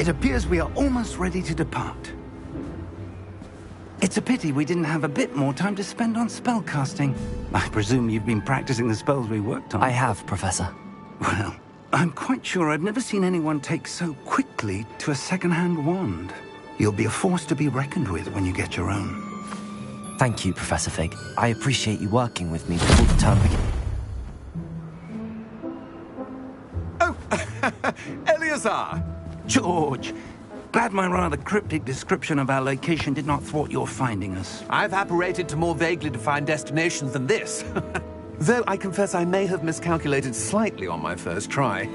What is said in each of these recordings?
It appears we are almost ready to depart. It's a pity we didn't have a bit more time to spend on spellcasting. I presume you've been practicing the spells we worked on. I have, Professor. Well, I'm quite sure I've never seen anyone take so quickly to a second-hand wand. You'll be a force to be reckoned with when you get your own. Thank you, Professor Fig. I appreciate you working with me before the term begins. Oh, Eleazar! George! Glad my rather cryptic description of our location did not thwart your finding us. I've apparated to more vaguely defined destinations than this. Though I confess I may have miscalculated slightly on my first try.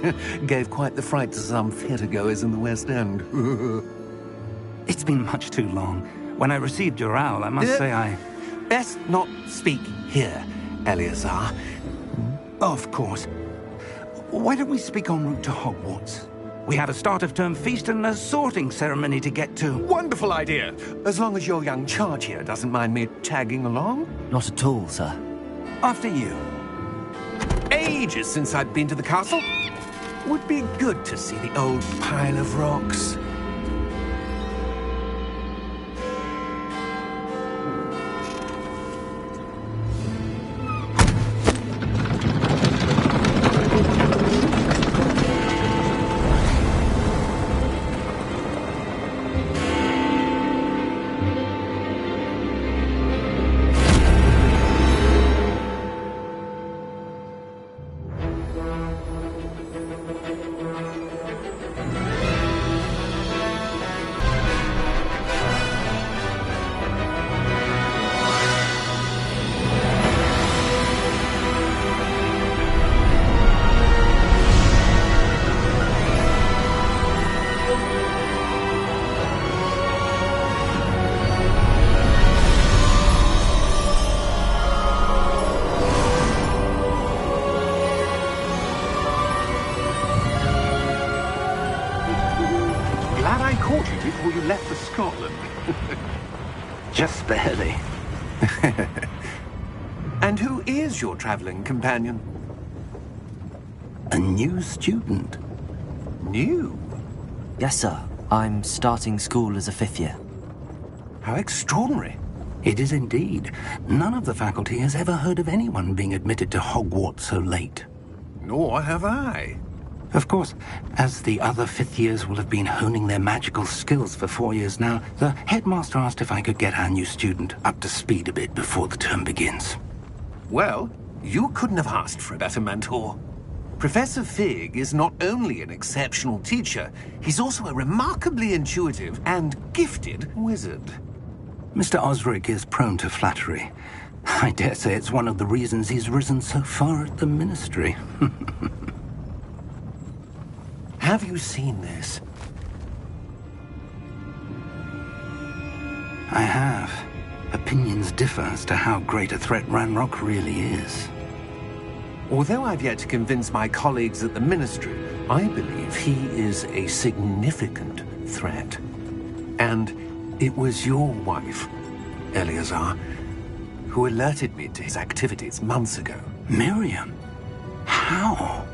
Gave quite the fright to some theatre-goers in the West End. It's been much too long. When I received your owl, I must say I... Best not speak here, Eleazar. Of course. Why don't we speak en route to Hogwarts? We have a start-of-term feast and a sorting ceremony to get to. Wonderful idea! As long as your young charge here doesn't mind me tagging along. Not at all, sir. After you. Ages since I'd been to the castle. Would be good to see the old pile of rocks. Before you left for Scotland. Just barely. And who is your traveling companion? A new student. New? Yes, sir. I'm starting school as a 5th year. How extraordinary. It is indeed. None of the faculty has ever heard of anyone being admitted to Hogwarts so late. Nor have I. Of course, as the other 5th years will have been honing their magical skills for 4 years now, the headmaster asked if I could get our new student up to speed a bit before the term begins. Well, you couldn't have asked for a better mentor. Professor Fig is not only an exceptional teacher, he's also a remarkably intuitive and gifted wizard. Mr. Osric is prone to flattery. I dare say it's one of the reasons he's risen so far at the ministry. Have you seen this? I have. Opinions differ as to how great a threat Ranrock really is. Although I've yet to convince my colleagues at the Ministry, I believe he is a significant threat. And it was your wife, Eleazar, who alerted me to his activities months ago. Miriam? How?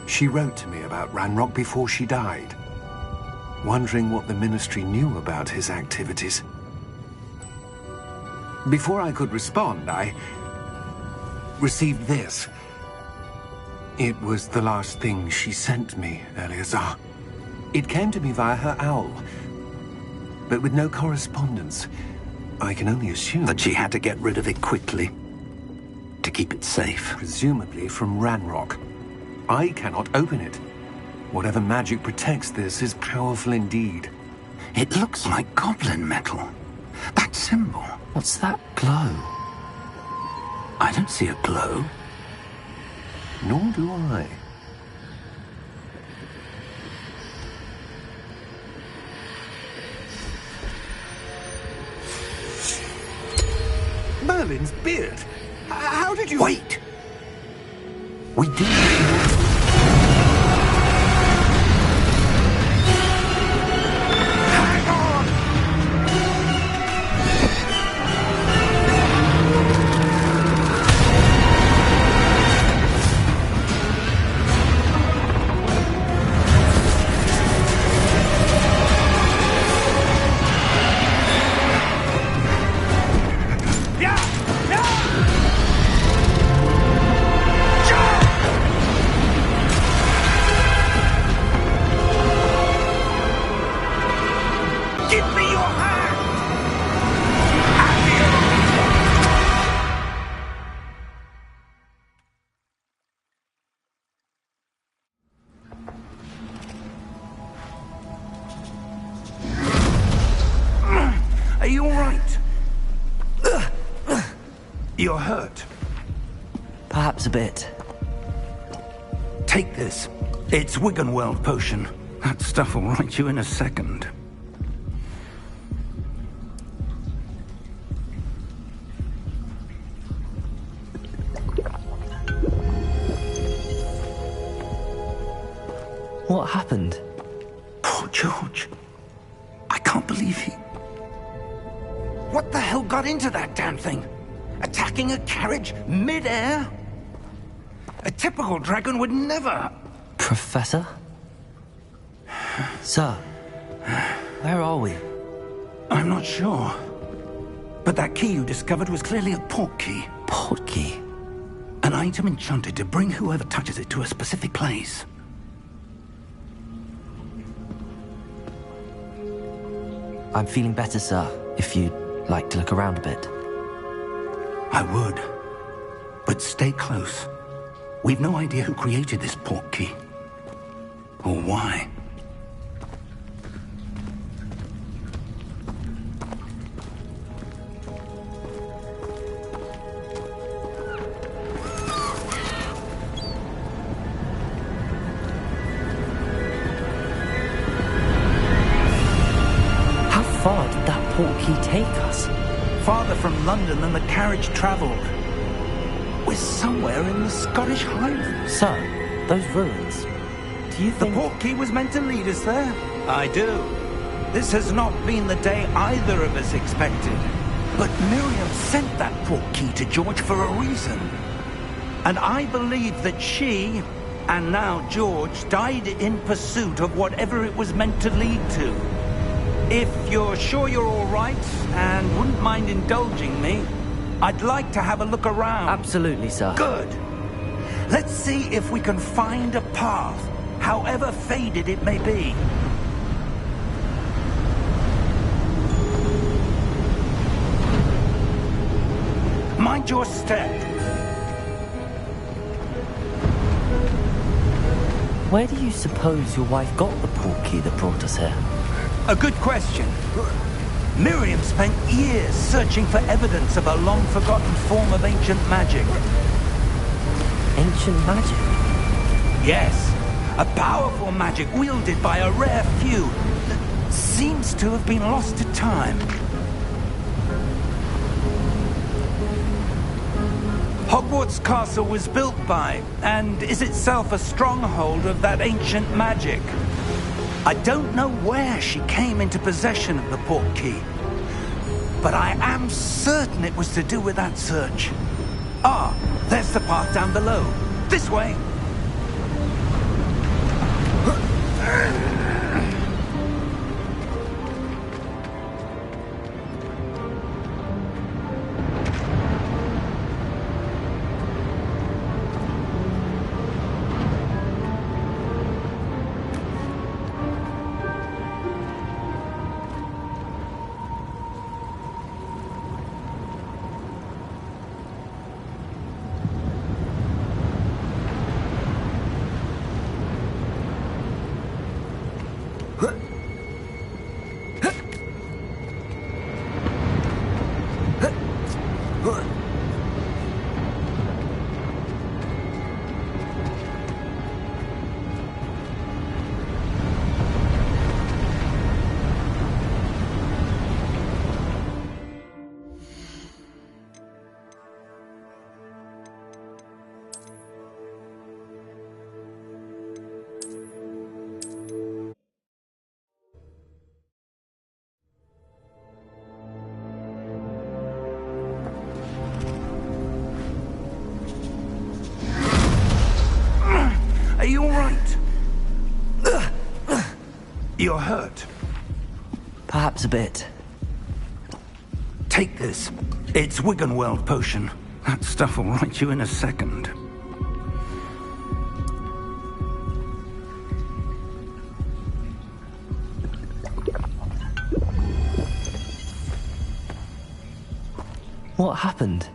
She wrote to me about Ranrock before she died, wondering what the Ministry knew about his activities. Before I could respond, I received this. It was the last thing she sent me, Eleazar. It came to me via her owl, but with no correspondence. I can only assume that she had to get rid of it quickly, to keep it safe. Presumably from Ranrock. I cannot open it. Whatever magic protects this is powerful indeed. It looks like goblin metal. That symbol. What's that glow? I don't see a glow. Nor do I. Merlin's beard. How did you... Wait! We do... You're hurt. Perhaps a bit. Take this. It's Wiggenweld potion. That stuff will right you in a second. What happened? Poor George. I can't believe he... What the hell got into that damn thing? Attacking a carriage mid-air? A typical dragon would never... Professor? Sir, where are we? I'm not sure. But that key you discovered was clearly a port key. Port key? An item enchanted to bring whoever touches it to a specific place. I'm feeling better, sir, if you'd like to look around a bit. I would. But stay close. We've no idea who created this port key. Or why. How far did that port key take us? Farther from London than the carriage travelled. We're somewhere in the Scottish Highlands. Sir, those ruins. Do you The think... port key was meant to lead us there? I do. This has not been the day either of us expected. But Miriam sent that port key to George for a reason. And I believe that she, and now George, died in pursuit of whatever it was meant to lead to. If you're sure you're all right, and wouldn't mind indulging me, I'd like to have a look around. Absolutely, sir. Good. Let's see if we can find a path, however faded it may be. Mind your step. Where do you suppose your wife got the port key that brought us here? A good question. Miriam spent years searching for evidence of a long-forgotten form of ancient magic. Ancient magic? Yes, a powerful magic wielded by a rare few that seems to have been lost to time. Hogwarts Castle was built by, and is itself a stronghold of that ancient magic. I don't know where she came into possession of the port key, but I am certain it was to do with that search. Ah, there's the path down below. This way. Are you all right? You're hurt. Perhaps a bit. Take this. It's Wiggenweld potion. That stuff will right you in a second. What happened?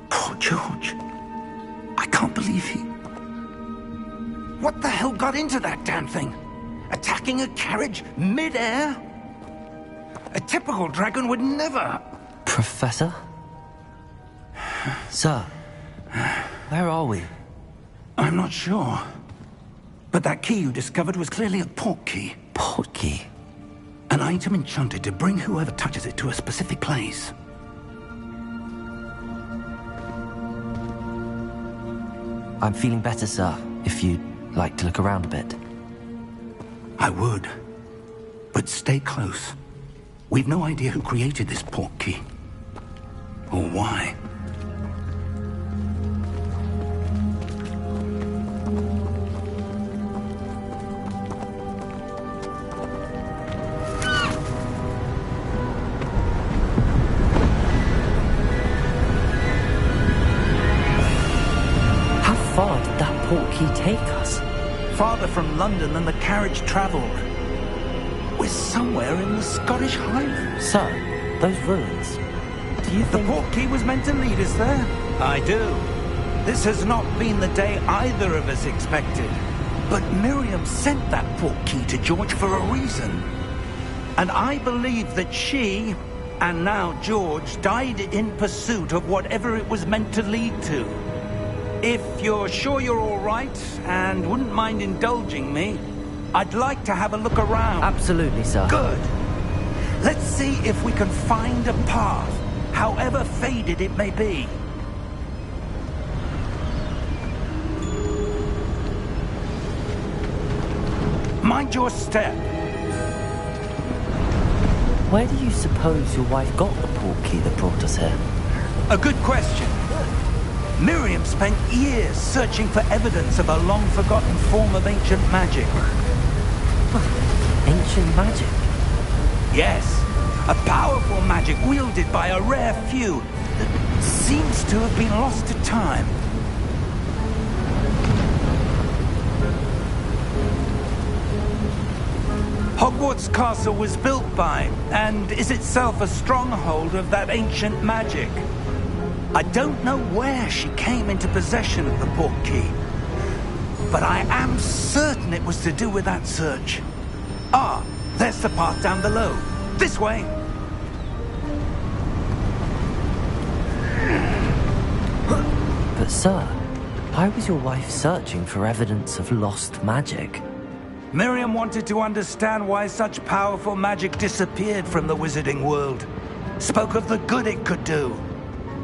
Poor George. I can't believe he... What the hell got into that damn thing? Attacking a carriage mid-air? A typical dragon would never... Professor? Sir, where are we? I'm not sure. But that key you discovered was clearly a portkey. Portkey? An item enchanted to bring whoever touches it to a specific place. I'm feeling better, sir, if you'd like to look around a bit. I would. But stay close. We've no idea who created this portkey. Or why. How far did that portkey take us? Farther from London than the carriage travelled. We're somewhere in the Scottish Highlands. Sir, those ruins. Do you The think... portkey was meant to lead us there? I do. This has not been the day either of us expected. But Miriam sent that portkey to George for a reason. And I believe that she, and now George, died in pursuit of whatever it was meant to lead to. If you're sure you're all right, and wouldn't mind indulging me, I'd like to have a look around. Absolutely, sir. Good. Let's see if we can find a path, however faded it may be. Mind your step. Where do you suppose your wife got the portkey that brought us here? A good question. Miriam spent years searching for evidence of a long-forgotten form of ancient magic. Ancient magic? Yes, a powerful magic wielded by a rare few that seems to have been lost to time. Hogwarts Castle was built by, and is itself a stronghold of that ancient magic. I don't know where she came into possession of the portkey, but I am certain it was to do with that search. Ah, there's the path down below. This way. But sir, why was your wife searching for evidence of lost magic? Miriam wanted to understand why such powerful magic disappeared from the wizarding world. Spoke of the good it could do.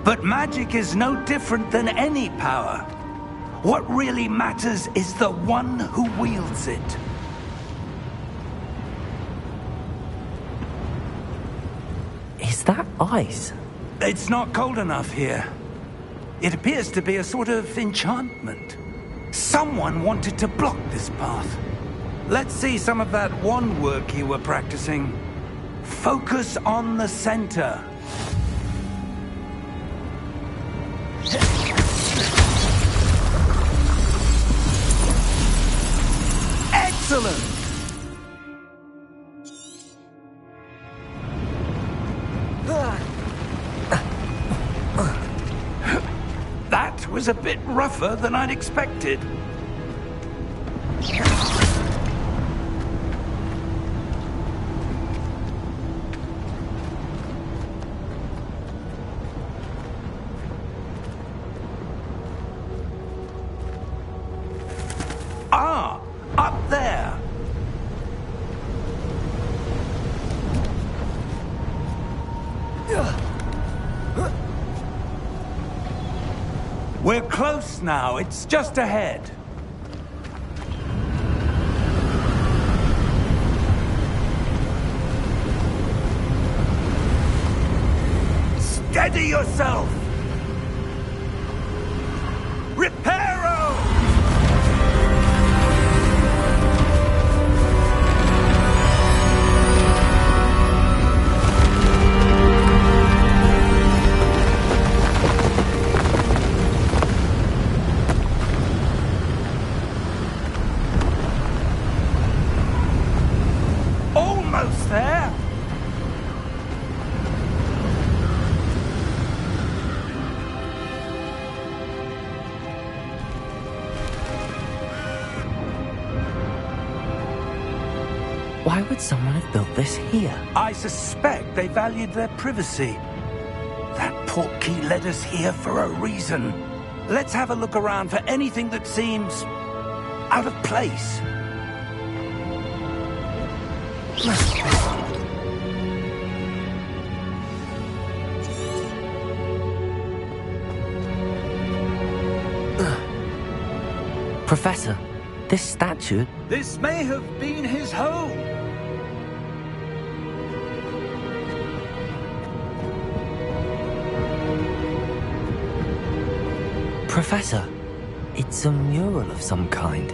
But magic is no different than any power. What really matters is the one who wields it. Is that ice? It's not cold enough here. It appears to be a sort of enchantment. Someone wanted to block this path. Let's see some of that wand work you were practicing. Focus on the center. Excellent! That was a bit rougher than I'd expected. Ah, up there. We're close now. It's just ahead. Steady yourself. Reparo! Almost there. Why would someone have built this here? I suspect they valued their privacy. That portkey led us here for a reason. Let's have a look around for anything that seems out of place. Professor, this statue... This may have been his home. Professor, it's a mural of some kind.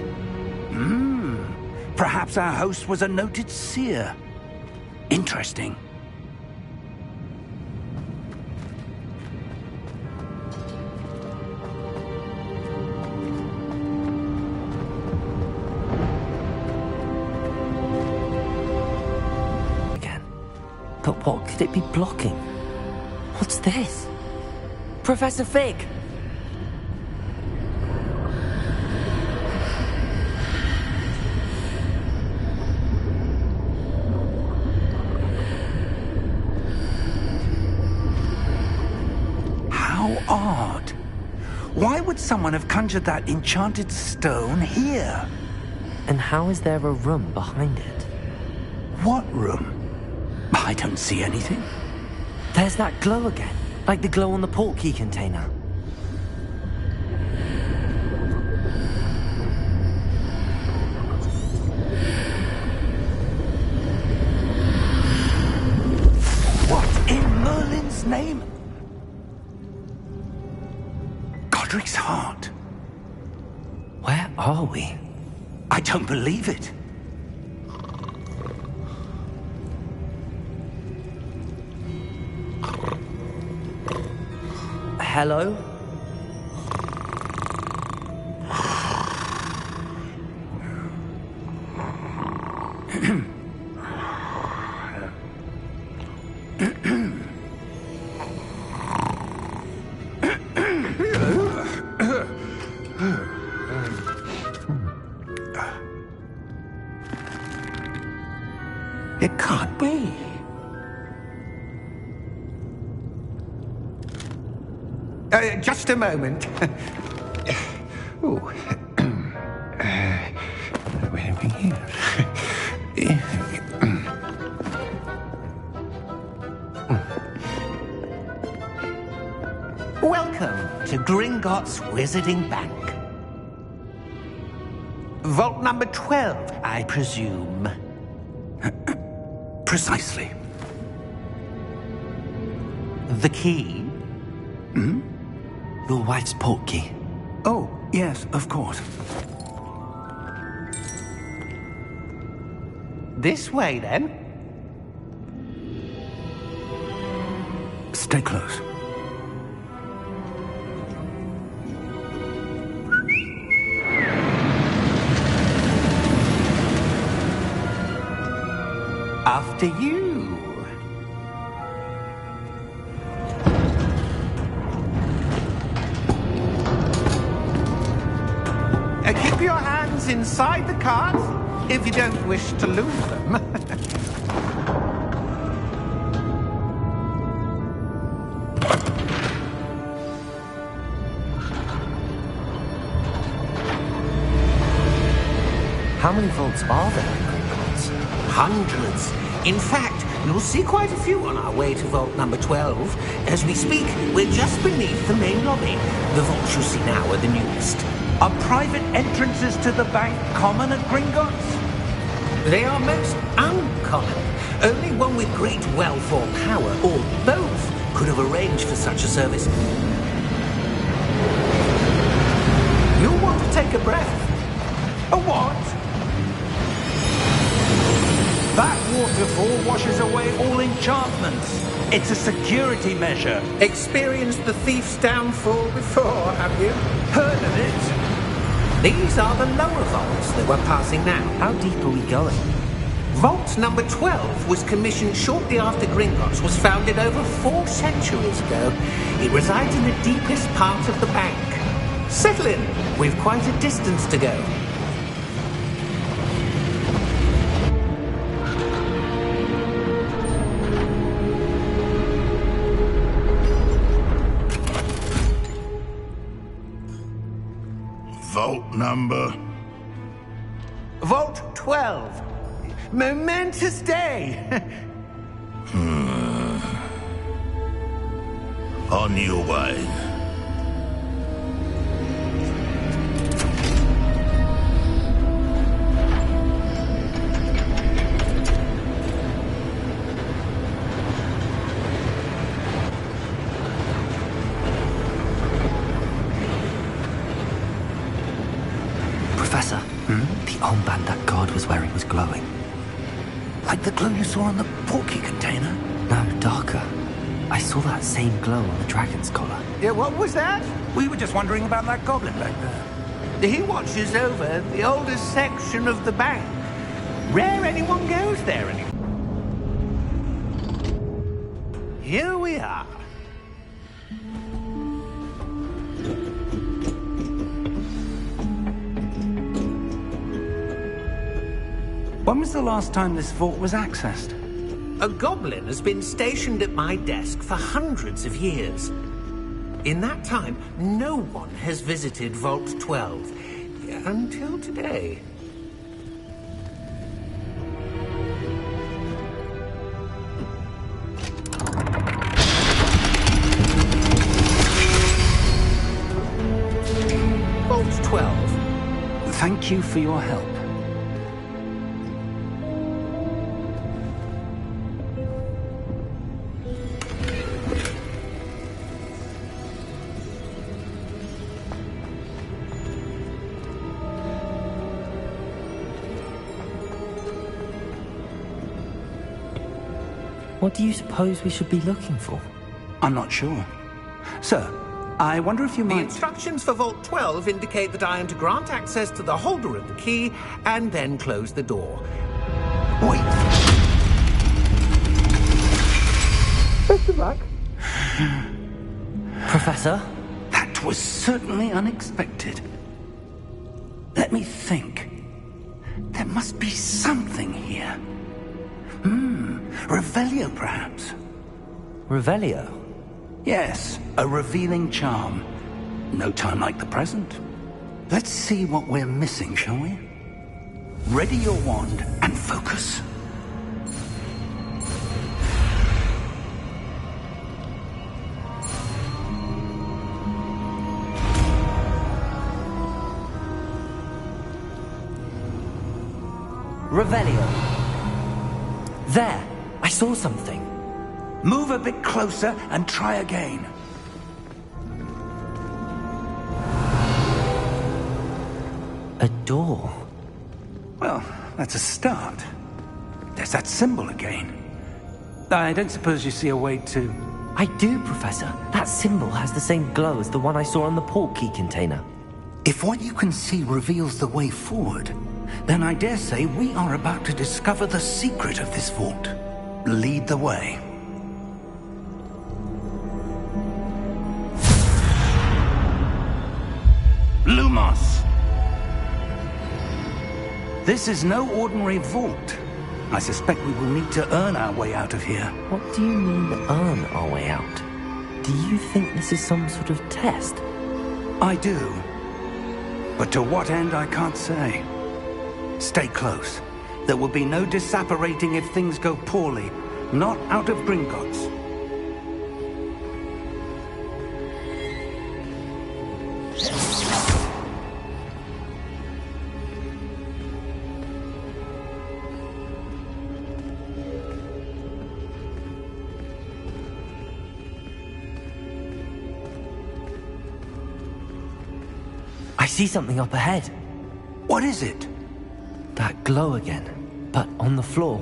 Perhaps our host was a noted seer. Interesting. Again. But what could it be blocking? What's this? Professor Fig! Odd. Why would someone have conjured that enchanted stone here? And how is there a room behind it? What room? I don't see anything. There's that glow again, like the glow on the portkey container. What in Merlin's name? Godric's heart. Where are we? I don't believe it. Hello? It can't be. Just a moment. Ooh. Where are we here? Welcome to Gringotts Wizarding Bank. Vault number 12, I presume. Precisely. The key? Your wife's portkey. Oh, yes, of course. This way, then. Stay close. After you. Keep your hands inside the cart if you don't wish to lose them. How many vaults are there in Gringotts? Hundreds. In fact, you'll see quite a few on our way to vault number 12. As we speak, we're just beneath the main lobby. The vaults you see now are the newest. Are private entrances to the bank common at Gringotts? They are most uncommon. Only one with great wealth or power, or both, could have arranged for such a service. You'll want to take a breath. A what? That waterfall washes away all enchantments. It's a security measure. Experienced the thief's downfall before, have you? Heard of it? These are the lower vaults that we're passing now. How deep are we going? Vault number 12 was commissioned shortly after Gringotts was founded over 4 centuries ago. It resides in the deepest part of the bank. Settle in. We've quite a distance to go. Vault number? Vault 12. Momentous day. On your way. Professor, the armband that guard was wearing was glowing. Like the glow you saw on the porky container? No, darker. I saw that same glow on the dragon's collar. Yeah, what was that? We were just wondering about that goblin back there. He watches over the oldest section of the bank. Rare anyone goes there anymore. Here we are. When was the last time this vault was accessed? A goblin has been stationed at my desk for hundreds of years. In that time, no one has visited Vault 12. Until today. Vault 12. Thank you for your help. What do you suppose we should be looking for? I'm not sure. Sir, I wonder if you The might... instructions for Vault 12 indicate that I am to grant access to the holder of the key and then close the door. Wait! Best of luck. Professor? That was certainly unexpected. Let me think. There must be something here. Revelio, perhaps? Revelio? Yes, a revealing charm. No time like the present. Let's see what we're missing, shall we? Ready your wand and focus. Revelio. There! I saw something. Move a bit closer and try again. A door. Well, that's a start. There's that symbol again. I don't suppose you see a way to... I do, Professor. That symbol has the same glow as the one I saw on the port key container. If what you can see reveals the way forward, then I dare say we are about to discover the secret of this vault. Lead the way. Lumos! This is no ordinary vault. I suspect we will need to earn our way out of here. What do you mean, earn our way out? Do you think this is some sort of test? I do. But to what end, I can't say. Stay close. There will be no disapparating if things go poorly. Not out of Gringotts. I see something up ahead. What is it? That glow again, but on the floor.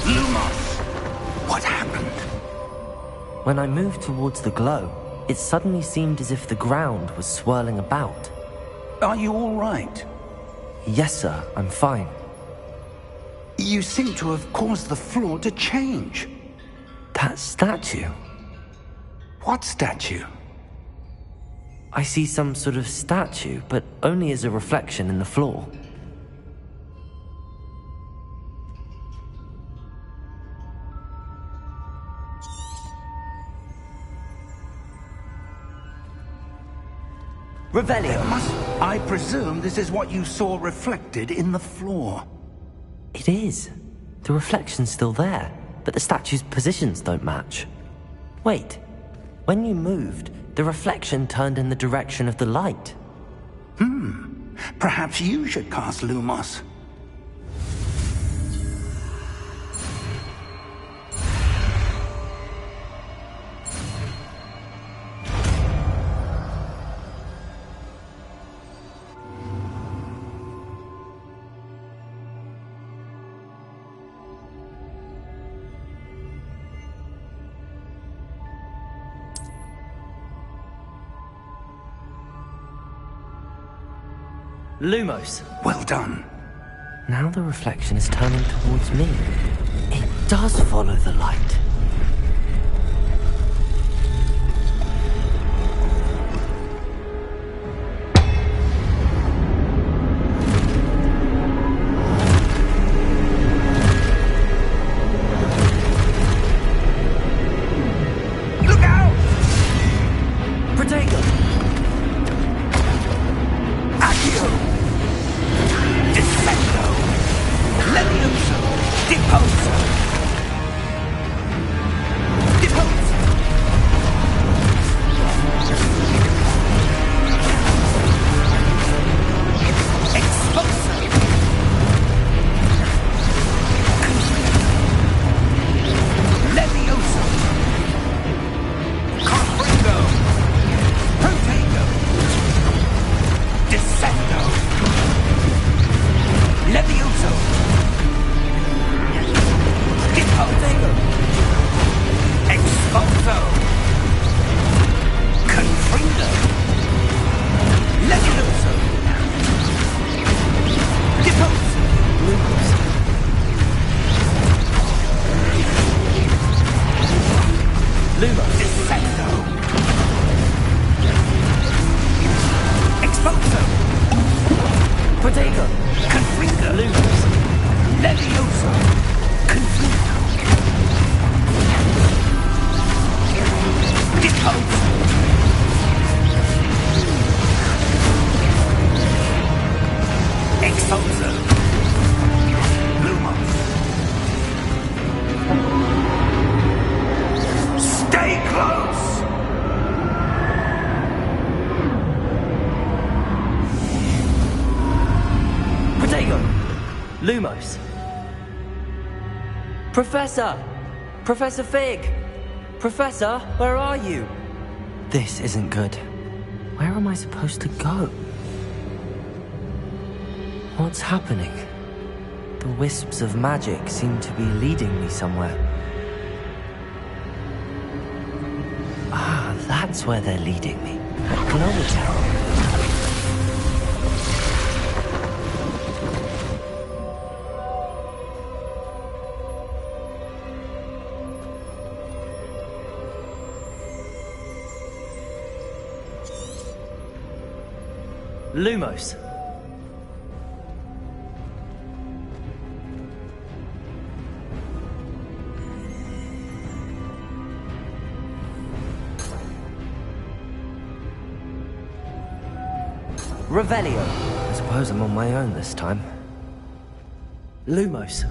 Lumos! What happened? When I moved towards the glow, it suddenly seemed as if the ground was swirling about. Are you all right? Yes, sir, I'm fine. You seem to have caused the floor to change. That statue. What statue? I see some sort of statue, but only as a reflection in the floor. Revelio. I presume this is what you saw reflected in the floor. It is. The reflection's still there, but the statue's positions don't match. Wait. When you moved, the reflection turned in the direction of the light. Perhaps you should cast Lumos. Lumos. Well done. Now the reflection is turning towards me. It does follow the light. Look out! Protego! Accio! Defendo! Levioso! Deposo! Deposo! Expulso! Levioso! Confringo! Protego! Descendo! Levioso! Deposo! Expulso! Confringo! Levioso! Deposo! Lumos. Lumos. Descendo! Expulso! Protego! Confringo! Lumos. Levioso! Confringo! Deposo! Expulso! Lumos! Stay close! Protego! Lumos. Professor! Professor Fig! Professor, where are you? This isn't good. Where am I supposed to go? What's happening? The wisps of magic seem to be leading me somewhere. Ah, that's where they're leading me. At Glower Tower. Lumos. Revelio. I suppose I'm on my own this time. Lumos.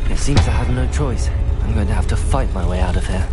It seems I have no choice. I'm going to have to fight my way out of here.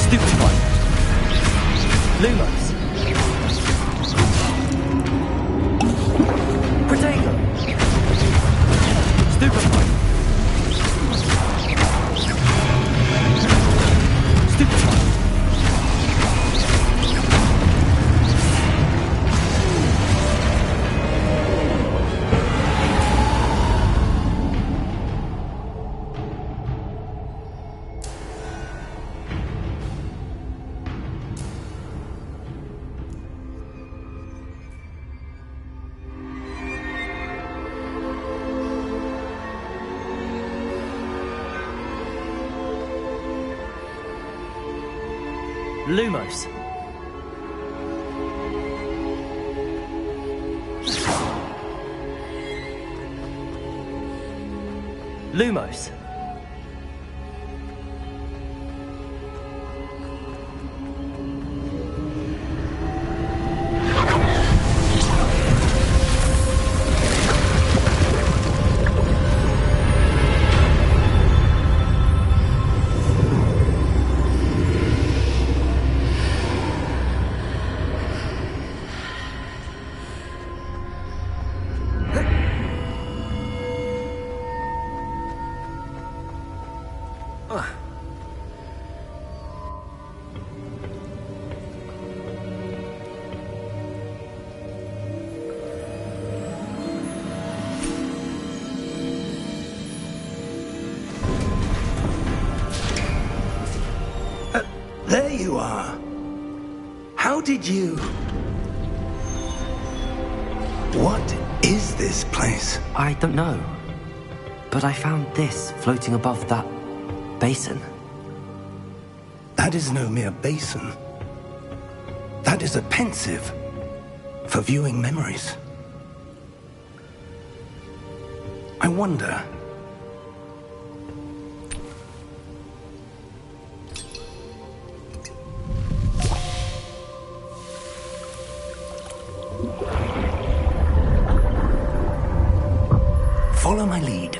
Stupefy. Lumos. Protego. Stupefy. Stupefy. Lumos. Lumos. There you are. How did you... What is this place? I don't know. But I found this floating above that basin. That is no mere basin. That is a pensive for viewing memories. I wonder... Follow my lead.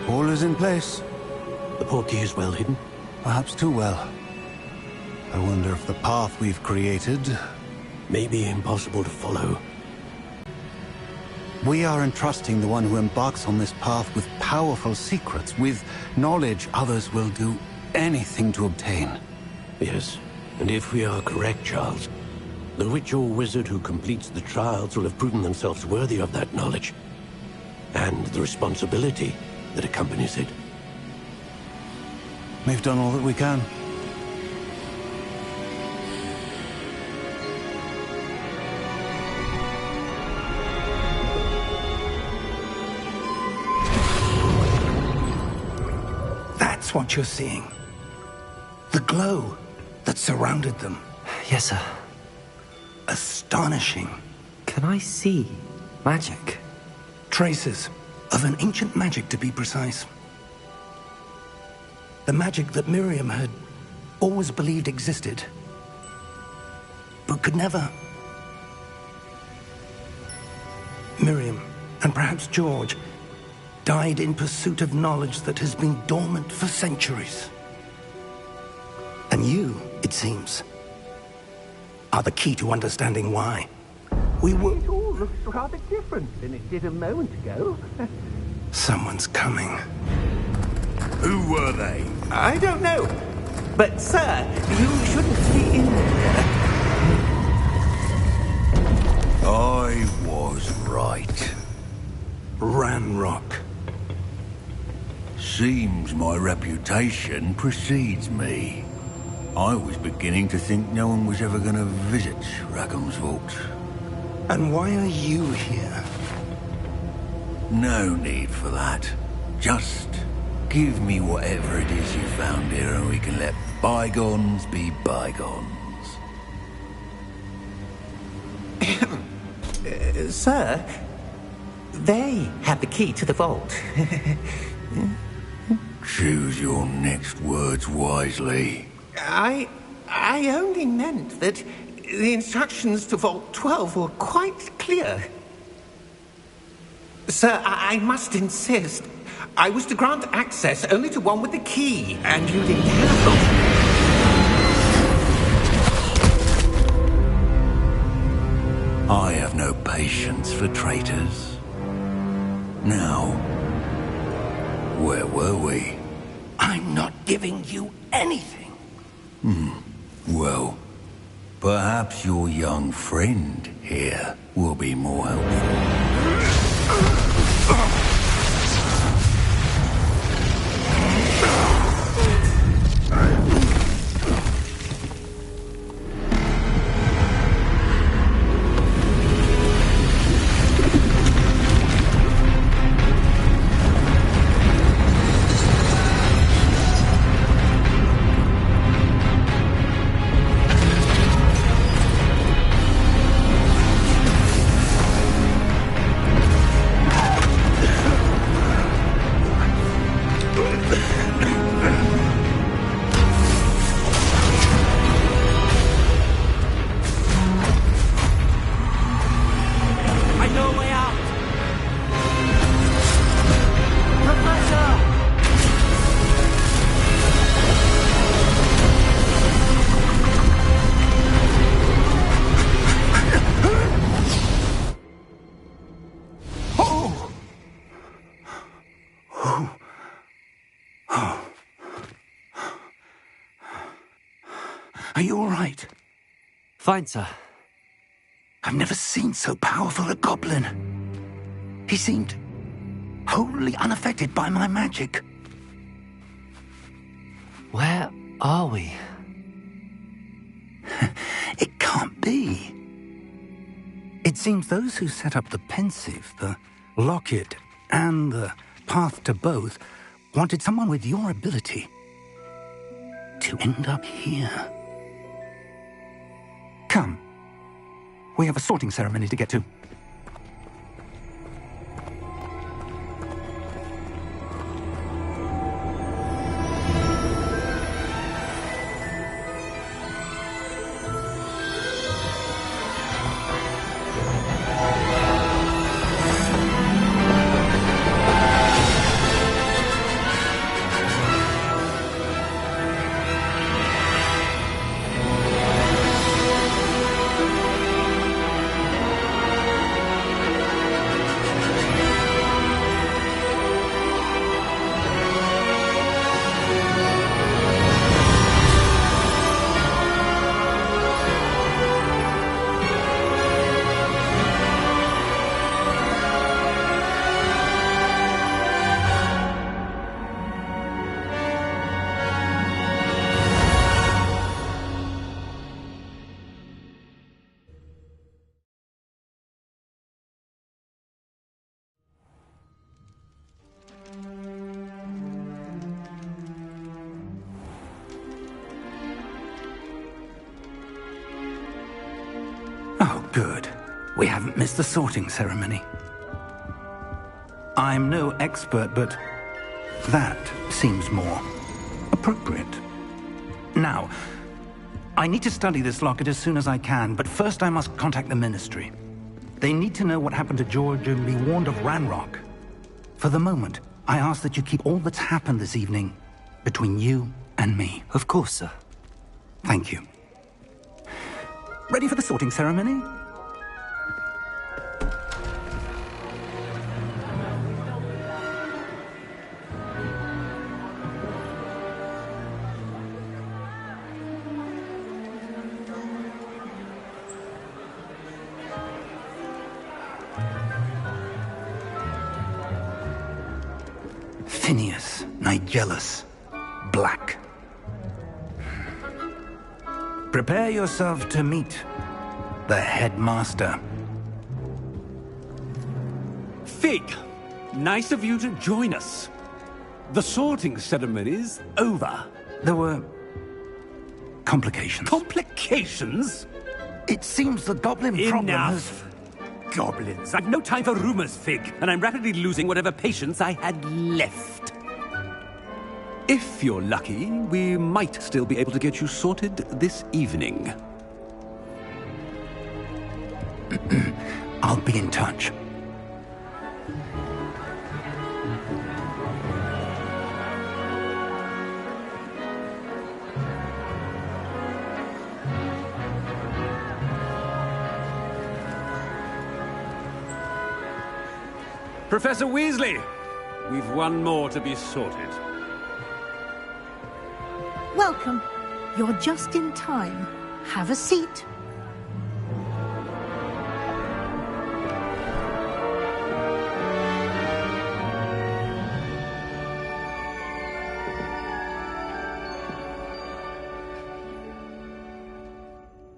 All is in place. The portkey is well hidden. Perhaps too well. I wonder if the path we've created... May be impossible to follow. We are entrusting the one who embarks on this path with powerful secrets, with knowledge others will do anything to obtain. Yes, and if we are correct, Charles, the witch or wizard who completes the trials will have proven themselves worthy of that knowledge, and the responsibility that accompanies it. We've done all that we can. That's what you're seeing. The glow that surrounded them. Yes, sir. Astonishing. Can I see magic? Traces of an ancient magic, to be precise. The magic that Miriam had always believed existed, but could never. Miriam, and perhaps George, died in pursuit of knowledge that has been dormant for centuries. And you, it seems, are the key to understanding why. We were... It all looks rather different than it did a moment ago. Someone's coming. Who were they? I don't know. But, sir, you shouldn't be in there. I was right. Ranrock. Seems my reputation precedes me. I was beginning to think no one was ever going to visit Rackham's vault. And why are you here? No need for that. Just give me whatever it is you found here and we can let bygones be bygones. Sir, they have the key to the vault. Choose your next words wisely. I only meant that the instructions to Vault 12 were quite clear. Sir, I must insist. I was to grant access only to one with the key, and you didn't have them. I have no patience for traitors. Now, where were we? I'm not giving you anything. Well, perhaps your young friend here will be more helpful. Are you all right? Fine, sir. I've never seen so powerful a goblin. He seemed wholly unaffected by my magic. Where are we? It can't be. It seems those who set up the pensive, the locket, and the path to both wanted someone with your ability to end up here. Come. We have a sorting ceremony to get to. Oh, good. We haven't missed the sorting ceremony. I'm no expert, but that seems more appropriate. Now, I need to study this locket as soon as I can, but first I must contact the Ministry. They need to know what happened to George and be warned of Ranrock. For the moment, I ask that you keep all that's happened this evening between you and me. Of course, sir. Thank you. Ready for the sorting ceremony? Phineas, Nigellus, Black. Prepare yourself to meet the headmaster. Fig, nice of you to join us. The sorting ceremony's over. There were complications. Complications? It seems the goblin problem has... Enough. goblins. I've no time for rumors, Fig, and I'm rapidly losing whatever patience I had left. If you're lucky, we might still be able to get you sorted this evening. I'll be in touch. Professor Weasley, we've one more to be sorted. Welcome. You're just in time. Have a seat.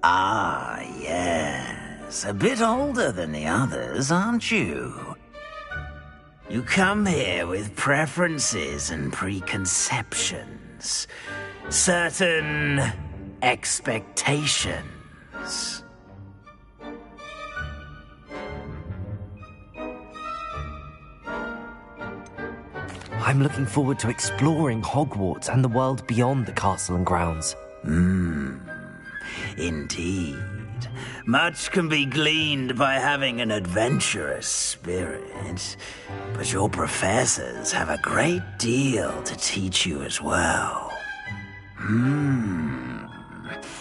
Ah, yes. A bit older than the others, aren't you? You come here with preferences and preconceptions. Certain expectations. I'm looking forward to exploring Hogwarts and the world beyond the castle and grounds. Indeed. Much can be gleaned by having an adventurous spirit, but your professors have a great deal to teach you as well.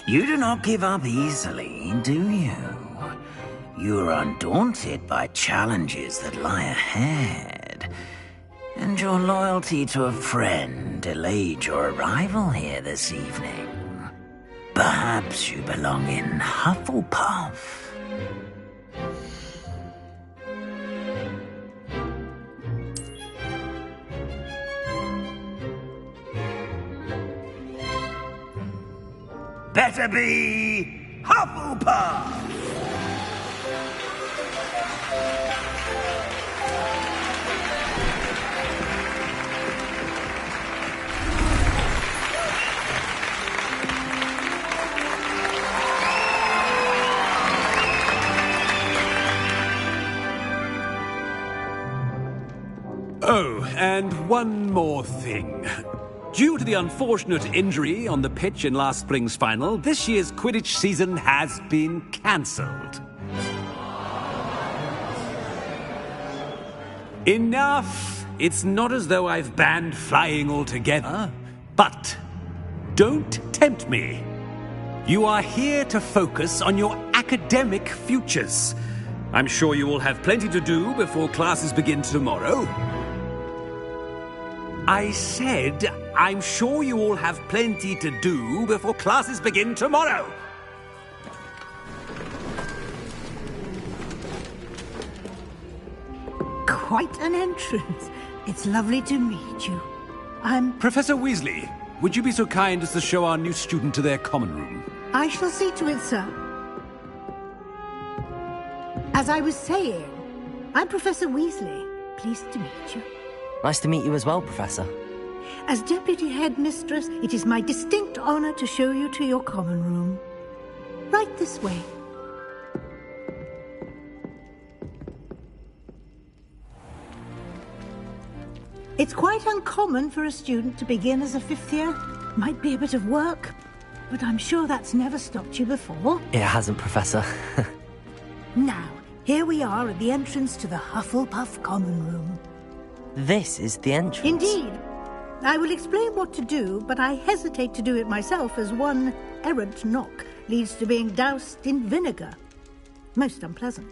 You do not give up easily, do you? You are undaunted by challenges that lie ahead, and your loyalty to a friend delayed your arrival here this evening. Perhaps you belong in Hufflepuff. Better be Hufflepuff! Oh, and one more thing. Due to the unfortunate injury on the pitch in last spring's final, this year's Quidditch season has been cancelled. Enough! It's not as though I've banned flying altogether, but don't tempt me. You are here to focus on your academic futures. I'm sure you will have plenty to do before classes begin tomorrow. I said, I'm sure you all have plenty to do before classes begin tomorrow. Quite an entrance. It's lovely to meet you. I'm... Professor Weasley, would you be so kind as to show our new student to their common room? I shall see to it, sir. As I was saying, I'm Professor Weasley. Pleased to meet you. Nice to meet you as well, Professor. As Deputy Headmistress, it is my distinct honor to show you to your common room. Right this way. It's quite uncommon for a student to begin as a fifth year. Might be a bit of work, but I'm sure that's never stopped you before. It hasn't, Professor. Now, here we are at the entrance to the Hufflepuff common room. This is the entrance. Indeed. I will explain what to do, but I hesitate to do it myself as one errant knock leads to being doused in vinegar. Most unpleasant.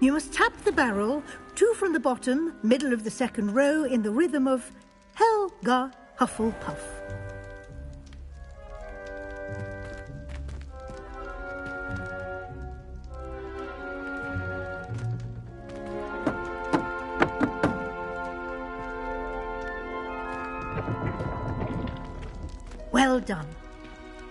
You must tap the barrel, 2 from the bottom, middle of the second row, in the rhythm of Helga Hufflepuff. Well done.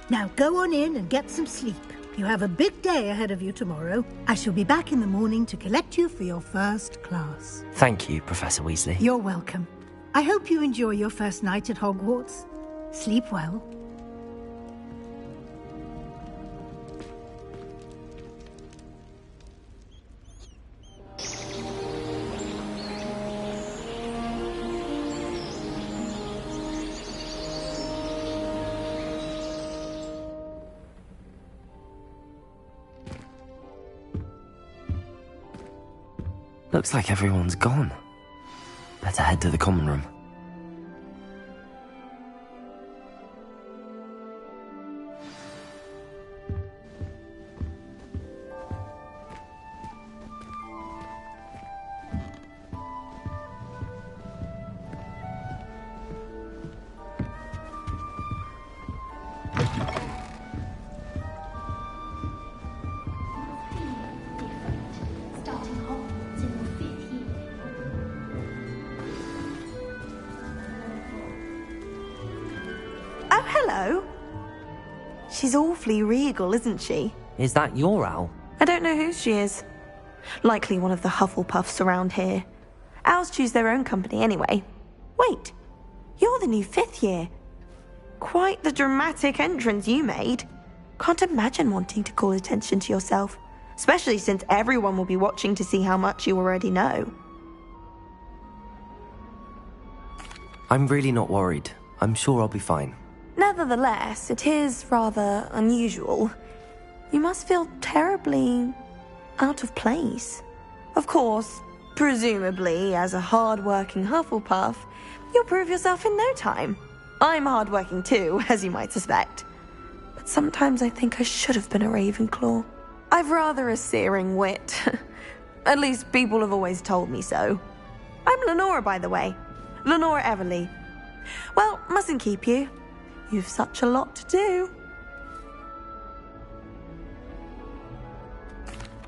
Now go on in and get some sleep. You have a big day ahead of you tomorrow. I shall be back in the morning to collect you for your first class. Thank you, Professor Weasley. You're welcome. I hope you enjoy your first night at Hogwarts. Sleep well. Looks like everyone's gone. Better head to the common room. Oh, hello. She's awfully regal, isn't she? Is that your owl? I don't know who she is. Likely one of the Hufflepuffs around here. Owls choose their own company anyway. Wait, you're the new 5th year. Quite the dramatic entrance you made. Can't imagine wanting to call attention to yourself, especially since everyone will be watching to see how much you already know. I'm really not worried. I'm sure I'll be fine. Nevertheless, it is rather unusual. You must feel terribly out of place. Of course, presumably, as a hard-working Hufflepuff, you'll prove yourself in no time. I'm hard-working too, as you might suspect. But sometimes I think I should have been a Ravenclaw. I've rather a searing wit. At least people have always told me so. I'm Lenora, by the way. Lenora Everly. Well, mustn't keep you. You've such a lot to do.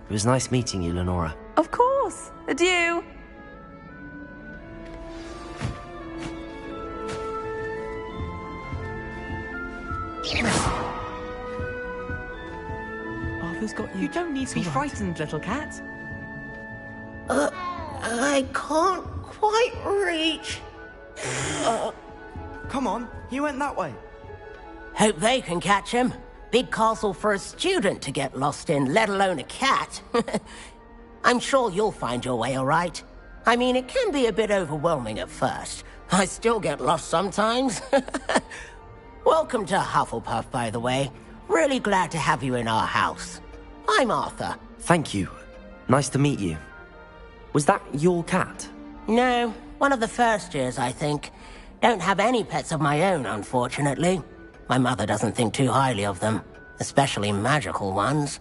It was nice meeting you, Lenora. Of course. Adieu. Arthur's got you. You don't need to be frightened, little cat. I can't quite reach. Come on, he went that way. Hope they can catch him. Big castle for a student to get lost in, let alone a cat. I'm sure you'll find your way all right. I mean, it can be a bit overwhelming at first. I still get lost sometimes. Welcome to Hufflepuff, by the way. Really glad to have you in our house. I'm Arthur. Thank you. Nice to meet you. Was that your cat? No, one of the first years, I think. Don't have any pets of my own, unfortunately. My mother doesn't think too highly of them, especially magical ones.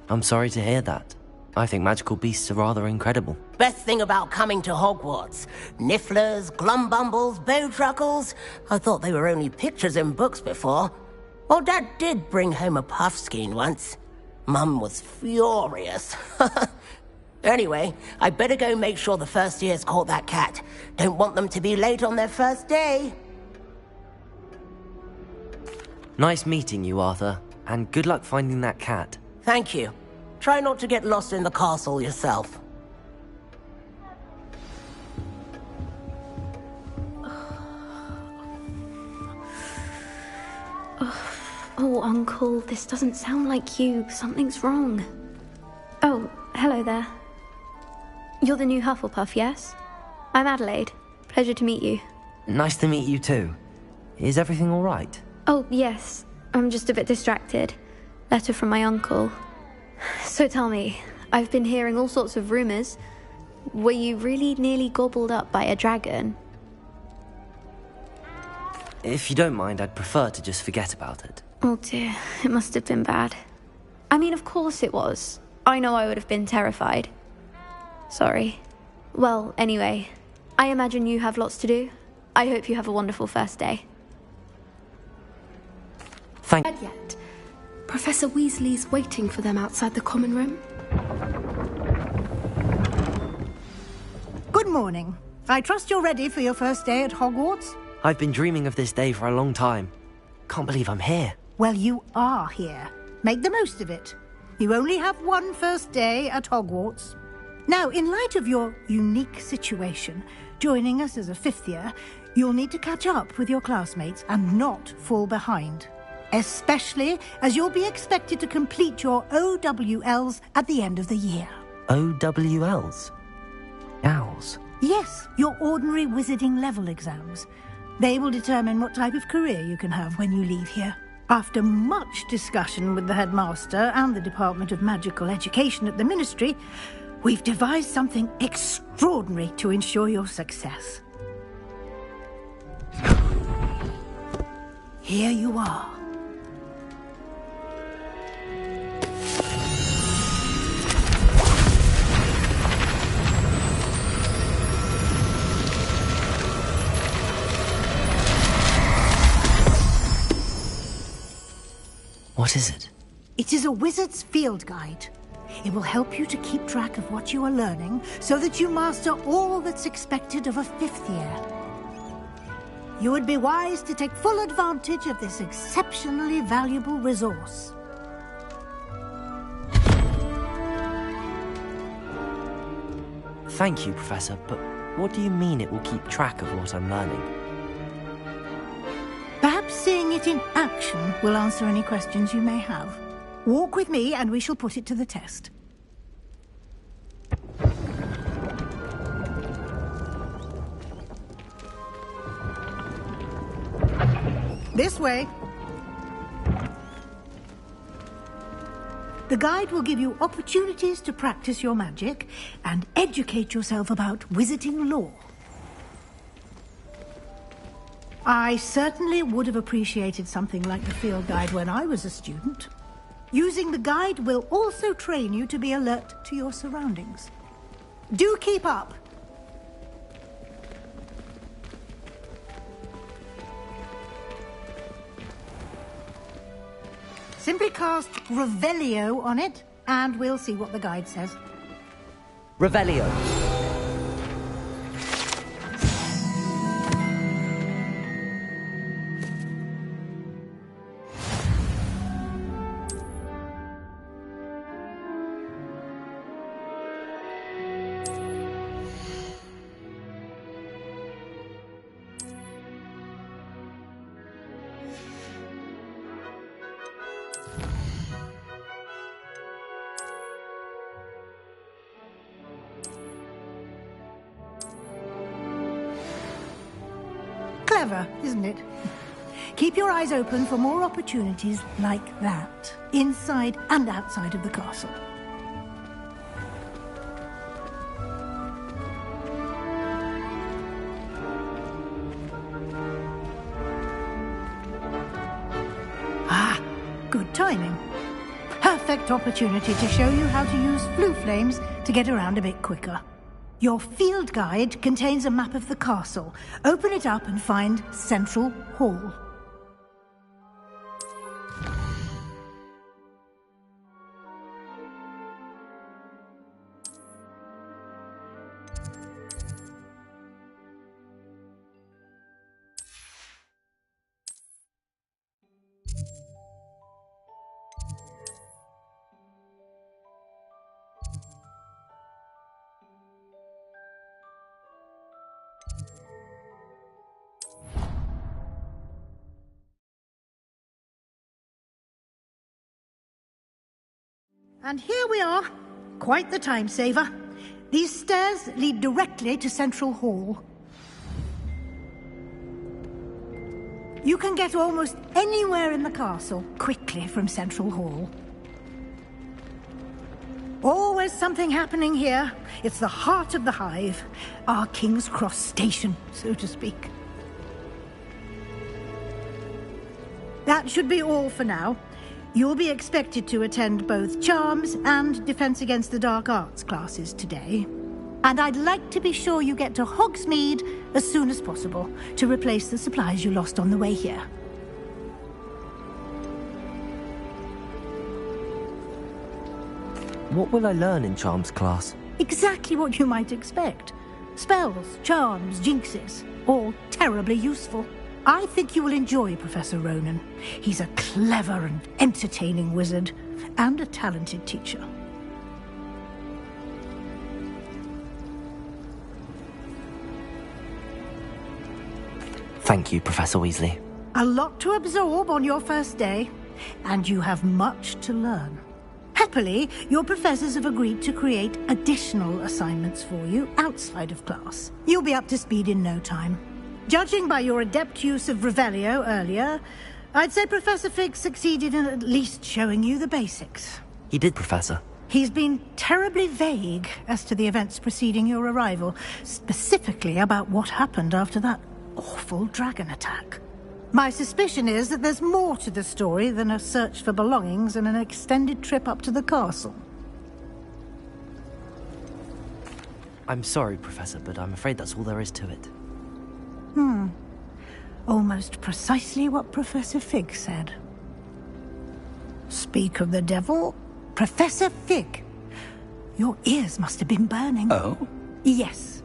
I'm sorry to hear that. I think magical beasts are rather incredible. Best thing about coming to Hogwarts. Nifflers, glumbumbles, bowtruckles. I thought they were only pictures in books before. Well, Dad did bring home a puffskein once. Mum was furious. Anyway, I better go make sure the first years caught that cat. Don't want them to be late on their first day. Nice meeting you, Arthur. And good luck finding that cat. Thank you. Try not to get lost in the castle yourself. Oh, Uncle, this doesn't sound like you. Something's wrong. Oh, hello there. You're the new Hufflepuff, yes? I'm Adelaide. Pleasure to meet you. Nice to meet you too. Is everything all right? Oh, yes. I'm just a bit distracted. Letter from my uncle. So tell me, I've been hearing all sorts of rumors. Were you really nearly gobbled up by a dragon? If you don't mind, I'd prefer to just forget about it. Oh dear, it must have been bad. I mean, of course it was. I know I would have been terrified. Sorry. Well, anyway, I imagine you have lots to do. I hope you have a wonderful first day. Thank you. Yet. Professor Weasley's waiting for them outside the common room. Good morning. I trust you're ready for your first day at Hogwarts? I've been dreaming of this day for a long time. Can't believe I'm here. Well, you are here. Make the most of it. You only have one first day at Hogwarts. Now, in light of your unique situation, joining us as a 5th year, you'll need to catch up with your classmates and not fall behind. Especially as you'll be expected to complete your OWLs at the end of the year. OWLs? Owls? Yes, your ordinary wizarding level exams. They will determine what type of career you can have when you leave here. After much discussion with the headmaster and the Department of Magical Education at the Ministry, we've devised something extraordinary to ensure your success. Here you are. What is it? It is a wizard's field guide. It will help you to keep track of what you are learning so that you master all that's expected of a 5th year. You would be wise to take full advantage of this exceptionally valuable resource. Thank you, Professor, but what do you mean it will keep track of what I'm learning? Perhaps seeing it in action will answer any questions you may have. Walk with me and we shall put it to the test. This way. The guide will give you opportunities to practice your magic and educate yourself about wizarding lore. I certainly would have appreciated something like the field guide when I was a student. Using the guide will also train you to be alert to your surroundings. Do keep up! Simply cast Revelio on it, and we'll see what the guide says. Revelio. Clever, isn't it? Keep your eyes open for more opportunities like that, inside and outside of the castle. Ah, good timing. Perfect opportunity to show you how to use flue flames to get around a bit quicker. Your field guide contains a map of the castle. Open it up and find Central Hall. And here we are. Quite the time saver. These stairs lead directly to Central Hall. You can get almost anywhere in the castle quickly from Central Hall. Always something happening here. It's the heart of the hive. Our King's Cross station, so to speak. That should be all for now. You'll be expected to attend both Charms and Defense Against the Dark Arts classes today. And I'd like to be sure you get to Hogsmeade as soon as possible to replace the supplies you lost on the way here. What will I learn in Charms class? Exactly what you might expect. Spells, charms, jinxes, all terribly useful. I think you will enjoy Professor Ronan. He's a clever and entertaining wizard, and a talented teacher. Thank you, Professor Weasley. A lot to absorb on your first day, and you have much to learn. Happily, your professors have agreed to create additional assignments for you outside of class. You'll be up to speed in no time. Judging by your adept use of Revelio earlier, I'd say Professor Fig succeeded in at least showing you the basics. He did, Professor. He's been terribly vague as to the events preceding your arrival, specifically about what happened after that awful dragon attack. My suspicion is that there's more to the story than a search for belongings and an extended trip up to the castle. I'm sorry, Professor, but I'm afraid that's all there is to it. Almost precisely what Professor Fig said. Speak of the devil, Professor Fig. Your ears must have been burning. Oh? Yes.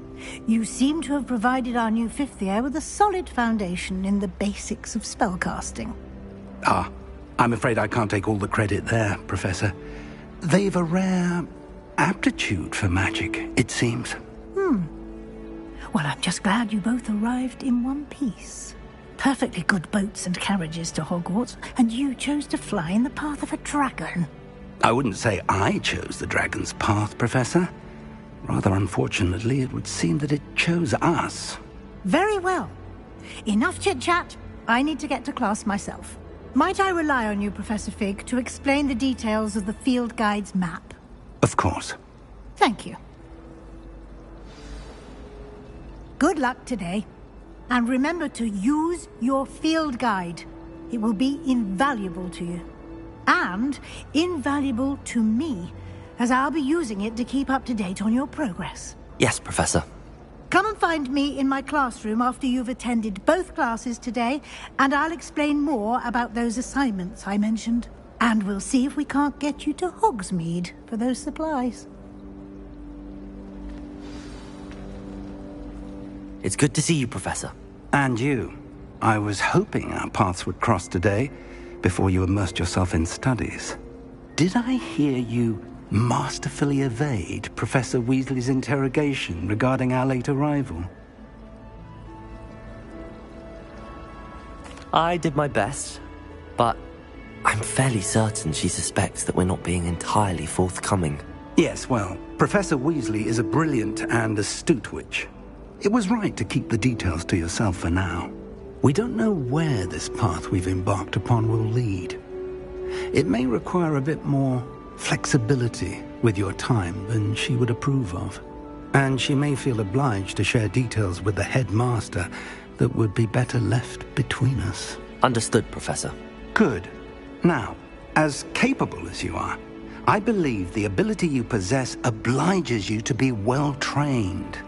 You seem to have provided our new fifth year with a solid foundation in the basics of spellcasting. Ah, I'm afraid I can't take all the credit there, Professor. They've a rare aptitude for magic, it seems. Well, I'm just glad you both arrived in one piece. Perfectly good boats and carriages to Hogwarts, and you chose to fly in the path of a dragon. I wouldn't say I chose the dragon's path, Professor. Rather unfortunately, it would seem that it chose us. Very well. Enough chit-chat. I need to get to class myself. Might I rely on you, Professor Fig, to explain the details of the field guide's map? Of course. Thank you. Good luck today. And remember to use your field guide. It will be invaluable to you. And invaluable to me, as I'll be using it to keep up to date on your progress. Yes, Professor. Come and find me in my classroom after you've attended both classes today, and I'll explain more about those assignments I mentioned. And we'll see if we can't get you to Hogsmeade for those supplies. It's good to see you, Professor. And you. I was hoping our paths would cross today, before you immersed yourself in studies. Did I hear you masterfully evade Professor Weasley's interrogation regarding our late arrival? I did my best, but I'm fairly certain she suspects that we're not being entirely forthcoming. Yes, well, Professor Weasley is a brilliant and astute witch. It was right to keep the details to yourself for now. We don't know where this path we've embarked upon will lead. It may require a bit more flexibility with your time than she would approve of. And she may feel obliged to share details with the headmaster that would be better left between us. Understood, Professor. Good. Now, as capable as you are, I believe the ability you possess obliges you to be well trained.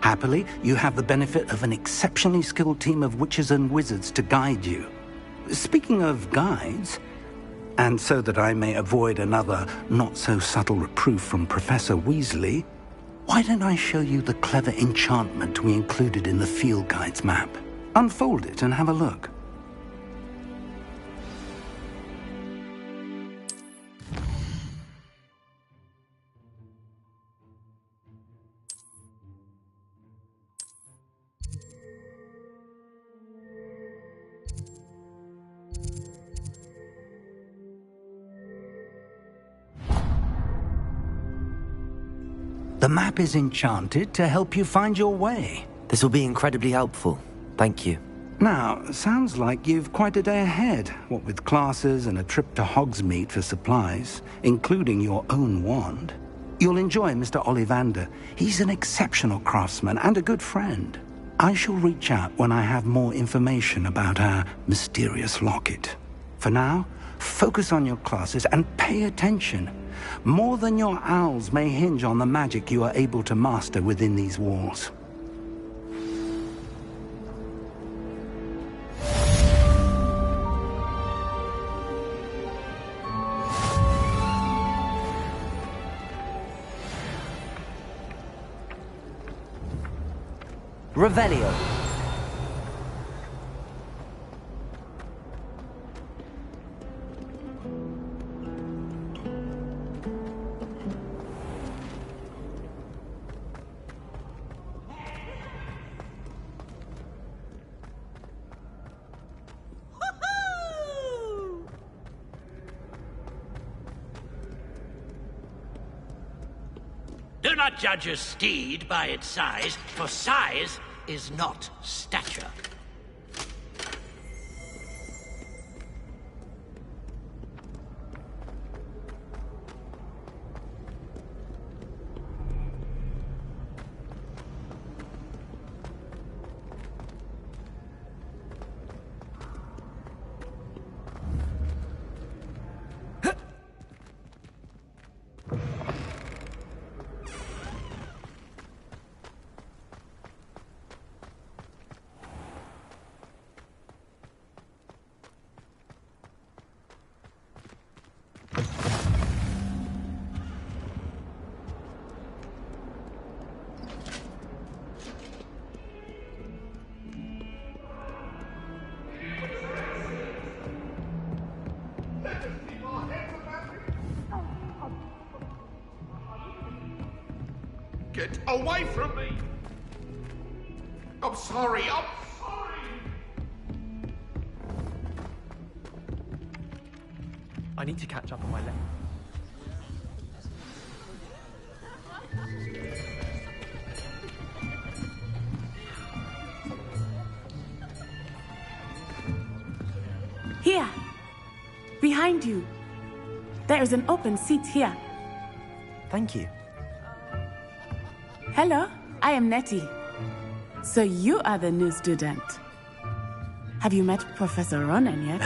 Happily, you have the benefit of an exceptionally skilled team of witches and wizards to guide you. Speaking of guides, and so that I may avoid another not-so-subtle reproof from Professor Weasley, why don't I show you the clever enchantment we included in the field guide's map? Unfold it and have a look. The map is enchanted to help you find your way. This will be incredibly helpful. Thank you. Now, sounds like you've quite a day ahead, what with classes and a trip to Hogsmeade for supplies, including your own wand. You'll enjoy Mr. Ollivander. He's an exceptional craftsman and a good friend. I shall reach out when I have more information about our mysterious locket. For now, focus on your classes and pay attention. More than your owls may hinge on the magic you are able to master within these walls. Revelio. Do not judge a steed by its size, for size is not stature. Get away from me! I'm sorry. I need to catch up on my left. Here! Behind you. There is an open seat here. Thank you. Hello, I am Nettie. So you are the new student. Have you met Professor Ronan yet?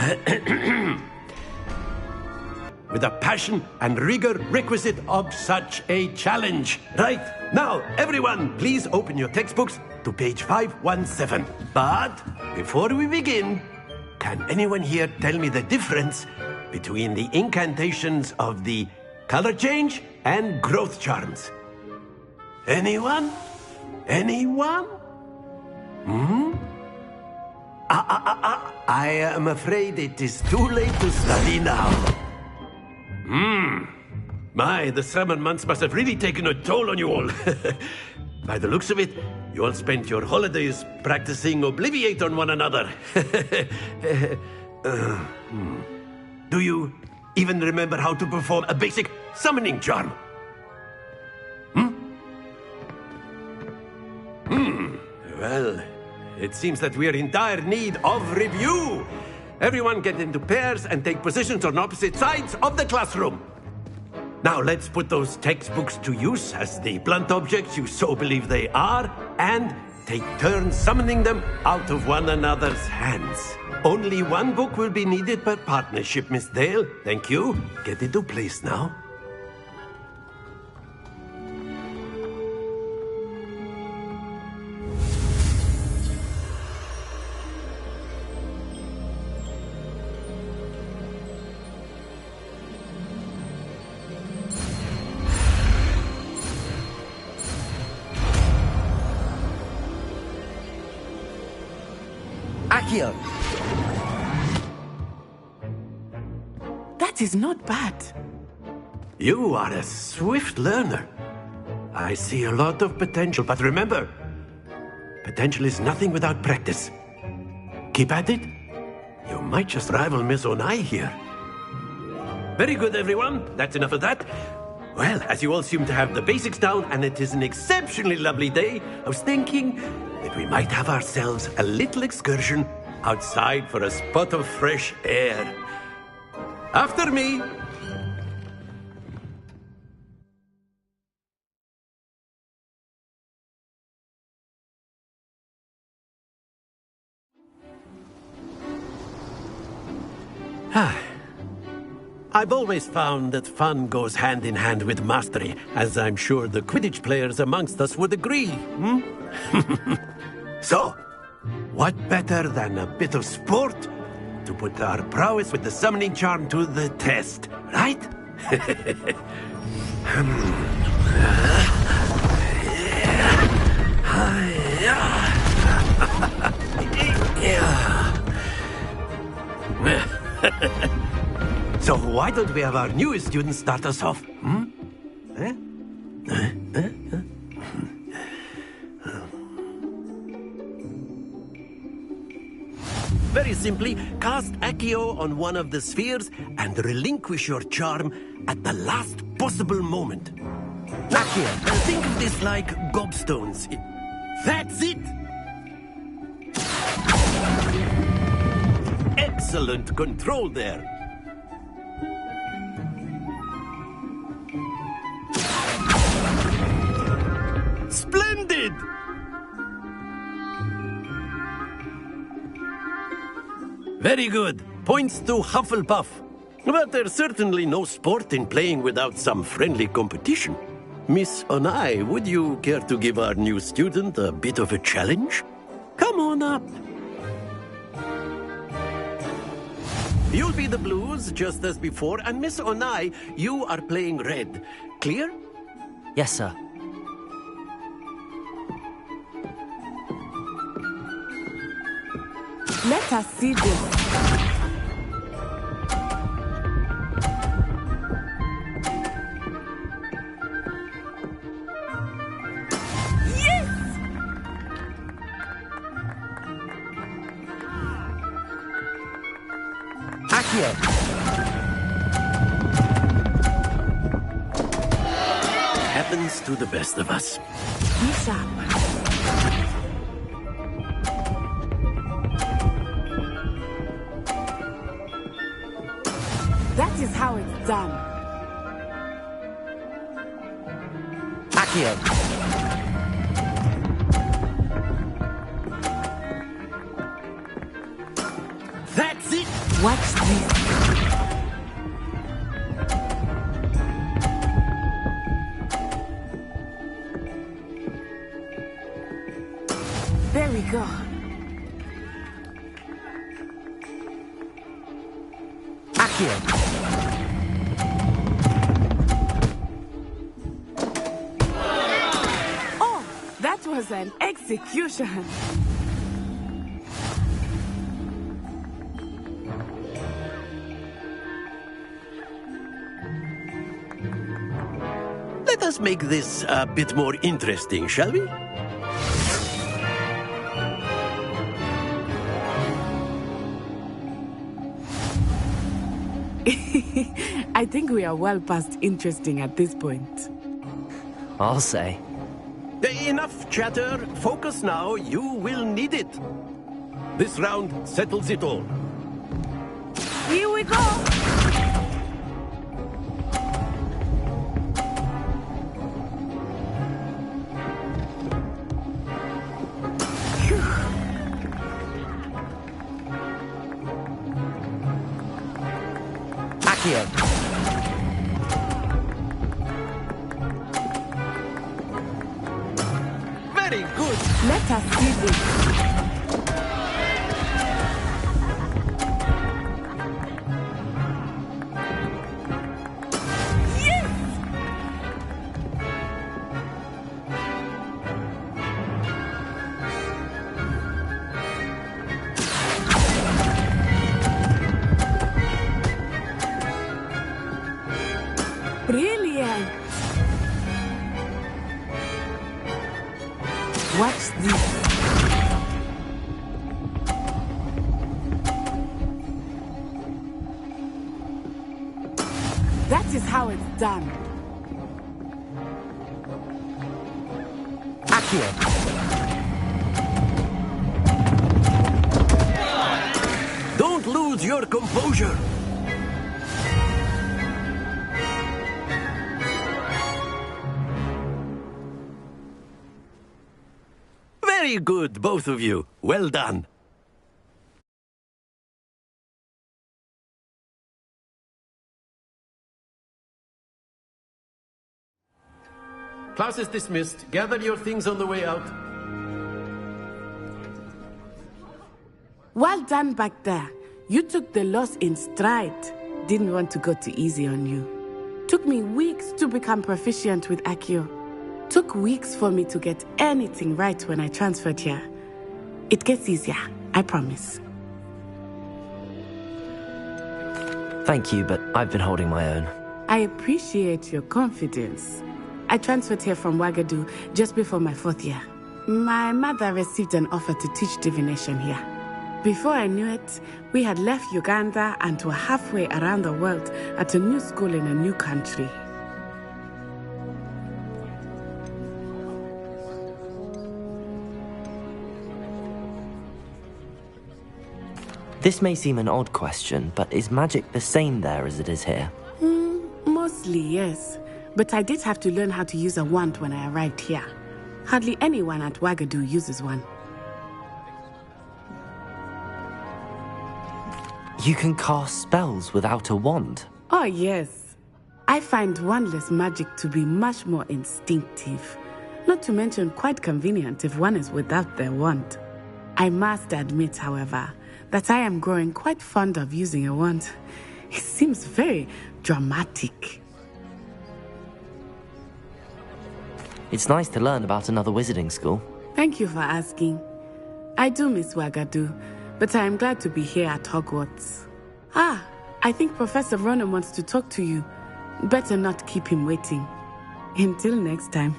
With the passion and rigor requisite of such a challenge. Right, now, everyone, please open your textbooks to page 517. But before we begin, can anyone here tell me the difference between the incantations of the color change and growth charms? Anyone? Anyone? I am afraid it is too late to study now. My, the summer months must have really taken a toll on you all. By the looks of it, you all spent your holidays practicing Obliviate on one another. Do you even remember how to perform a basic summoning charm? Well, it seems that we are in dire need of review. Everyone get into pairs and take positions on opposite sides of the classroom. Now let's put those textbooks to use as the blunt objects you so believe they are, and take turns summoning them out of one another's hands. Only one book will be needed per partnership, Miss Dale. Thank you. Get into place now. Accio! That is not bad. You are a swift learner. I see a lot of potential, but remember, potential is nothing without practice. Keep at it. You might just rival Miss Onai here. Very good, everyone. That's enough of that. Well, as you all seem to have the basics down, and it is an exceptionally lovely day, I was thinking that we might have ourselves a little excursion outside for a spot of fresh air. After me. I've always found that fun goes hand in hand with mastery, as I'm sure the Quidditch players amongst us would agree. So, what better than a bit of sport to put our prowess with the summoning charm to the test, right? So why don't we have our newest student start us off? Very simply, cast Accio on one of the spheres and relinquish your charm at the last possible moment. Accio, think of this like gobstones. That's it! Excellent control there. Splendid! Very good. Points to Hufflepuff. But there's certainly no sport in playing without some friendly competition. Miss Onai, would you care to give our new student a bit of a challenge? Come on up. You'll be the blues, just as before, and Miss Onai, you are playing red. Clear? Yes, sir. Let us see this. Accio! Happens to the best of us. Be sharp. That is how it's done. Accio! That's it! Watch this. There we go. Accio! Oh, that was an execution. Let us make this a bit more interesting, shall we? I think we are well past interesting at this point. I'll say. Enough chatter. Focus now. You will need it. This round settles it all. Here we go! Accio! Very good. Let us see this. Brilliant! Watch this. That is how it's done. Accio! Don't lose your composure. Very good, both of you. Well done. Class is dismissed. Gather your things on the way out. Well done back there. You took the loss in stride. Didn't want to go too easy on you. Took me weeks to become proficient with Accio. Took weeks for me to get anything right when I transferred here. It gets easier, I promise. Thank you, but I've been holding my own. I appreciate your confidence. I transferred here from Ouagadougou just before my 4th year. My mother received an offer to teach divination here. Before I knew it, we had left Uganda and were halfway around the world at a new school in a new country. This may seem an odd question, but is magic the same there as it is here? Mostly, yes. But I did have to learn how to use a wand when I arrived here. Hardly anyone at Ouagadougou uses one. You can cast spells without a wand? Oh, yes. I find wandless magic to be much more instinctive. Not to mention quite convenient if one is without their wand. I must admit, however, that I am growing quite fond of using a wand. It seems very dramatic. It's nice to learn about another wizarding school. Thank you for asking. I do miss Ouagadougou, but I am glad to be here at Hogwarts. Ah, I think Professor Ronan wants to talk to you. Better not keep him waiting. Until next time.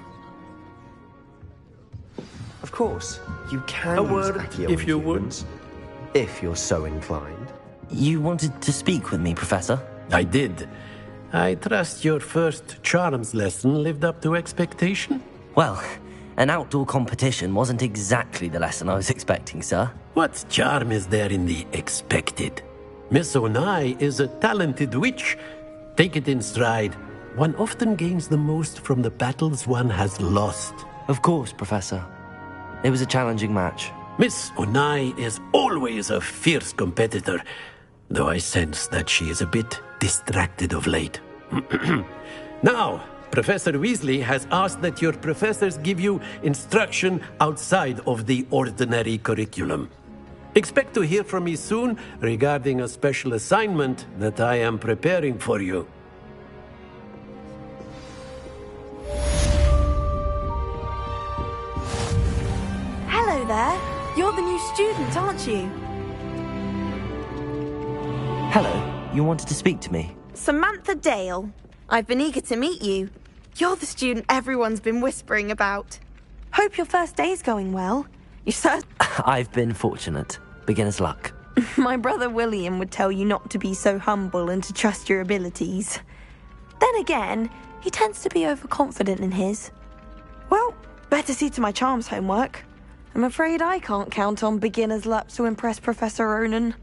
Of course, you can A use word, Accio if on you would. humans, if you're so inclined. You wanted to speak with me, Professor? I did. I trust your first charms lesson lived up to expectation? Well, an outdoor competition wasn't exactly the lesson I was expecting, sir. What charm is there in the expected? Miss Onai is a talented witch. Take it in stride. One often gains the most from the battles one has lost. Of course, Professor. It was a challenging match. Miss Onai is always a fierce competitor, though I sense that she is a bit distracted of late. Now, Professor Weasley has asked that your professors give you instruction outside of the ordinary curriculum. Expect to hear from me soon regarding a special assignment that I am preparing for you. Hello there. You're the new student, aren't you? Hello, you wanted to speak to me? Samantha Dale. I've been eager to meet you. You're the student everyone's been whispering about. Hope your first day's going well. You I've been fortunate. Beginner's luck. My brother William would tell you not to be so humble and to trust your abilities. Then again, he tends to be overconfident in his. Well, better see to my charms homework. I'm afraid I can't count on beginner's luck to impress Professor Ronan.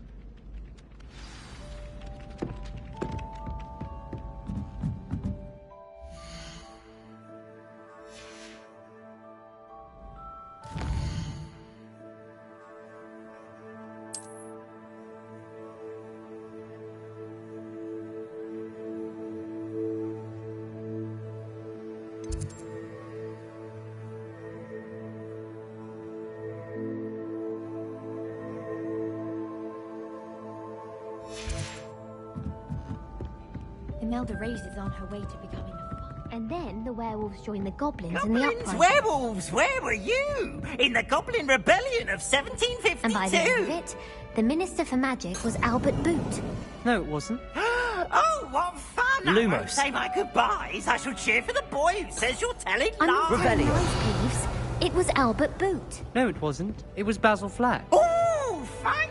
Imelda Reyes is on her way to becoming a... And then the werewolves join the goblins in the Goblins, uprising. werewolves, where were you? In the Goblin Rebellion of 1752? And by the end of it, the Minister for Magic was Albert Boot. No, it wasn't. Oh, what fun! I Lumos. won't say my goodbyes. I shall cheer for the boy who says you're telling I'm lies. not telling lies, Peeves. It was Albert Boot. No, it wasn't. It was Basil Flack. Ooh, fight!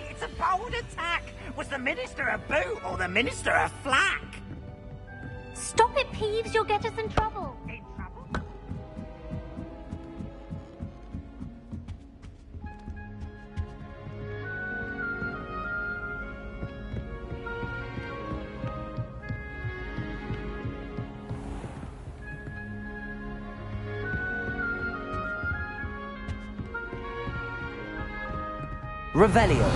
It's a bold attack. Was the Minister a boot or the Minister a flack? Stop it, Peeves. You'll get us in trouble. In trouble? Revelio.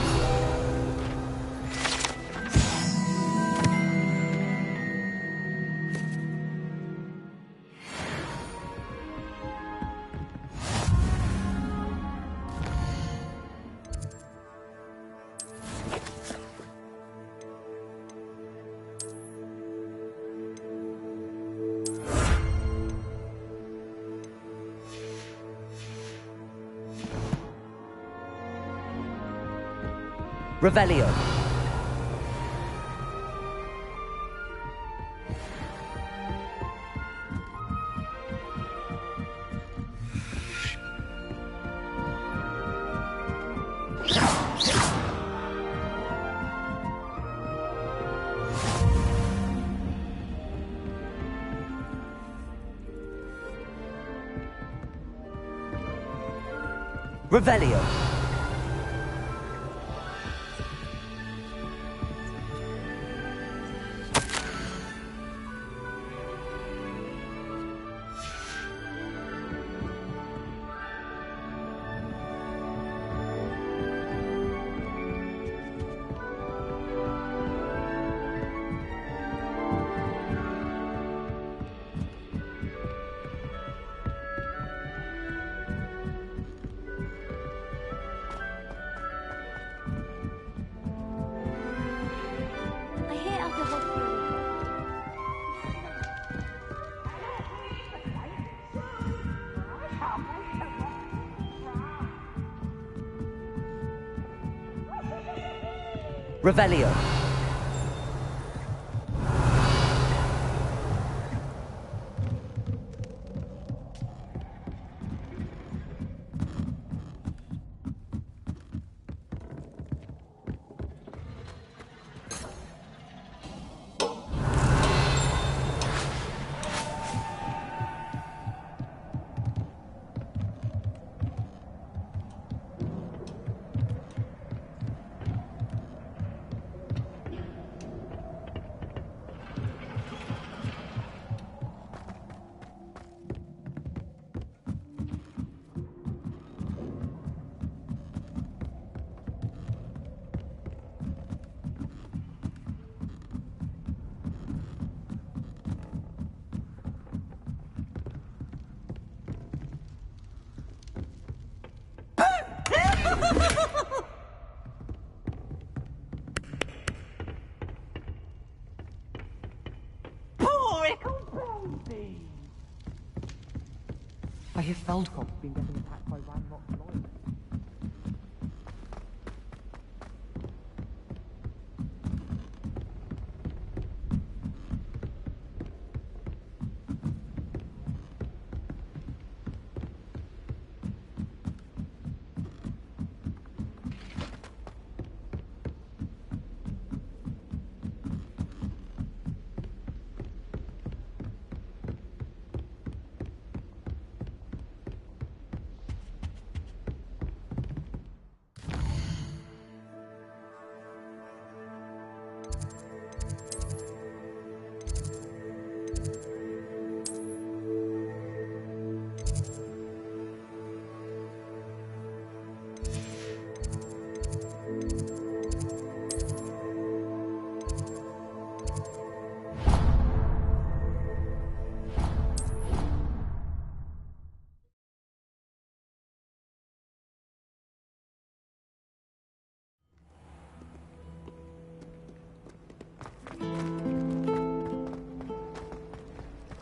Revelio. Revelio. I hear at the hospital. Revelio. I hear Feldkopf's been getting attacked by Ranrock's lawyers.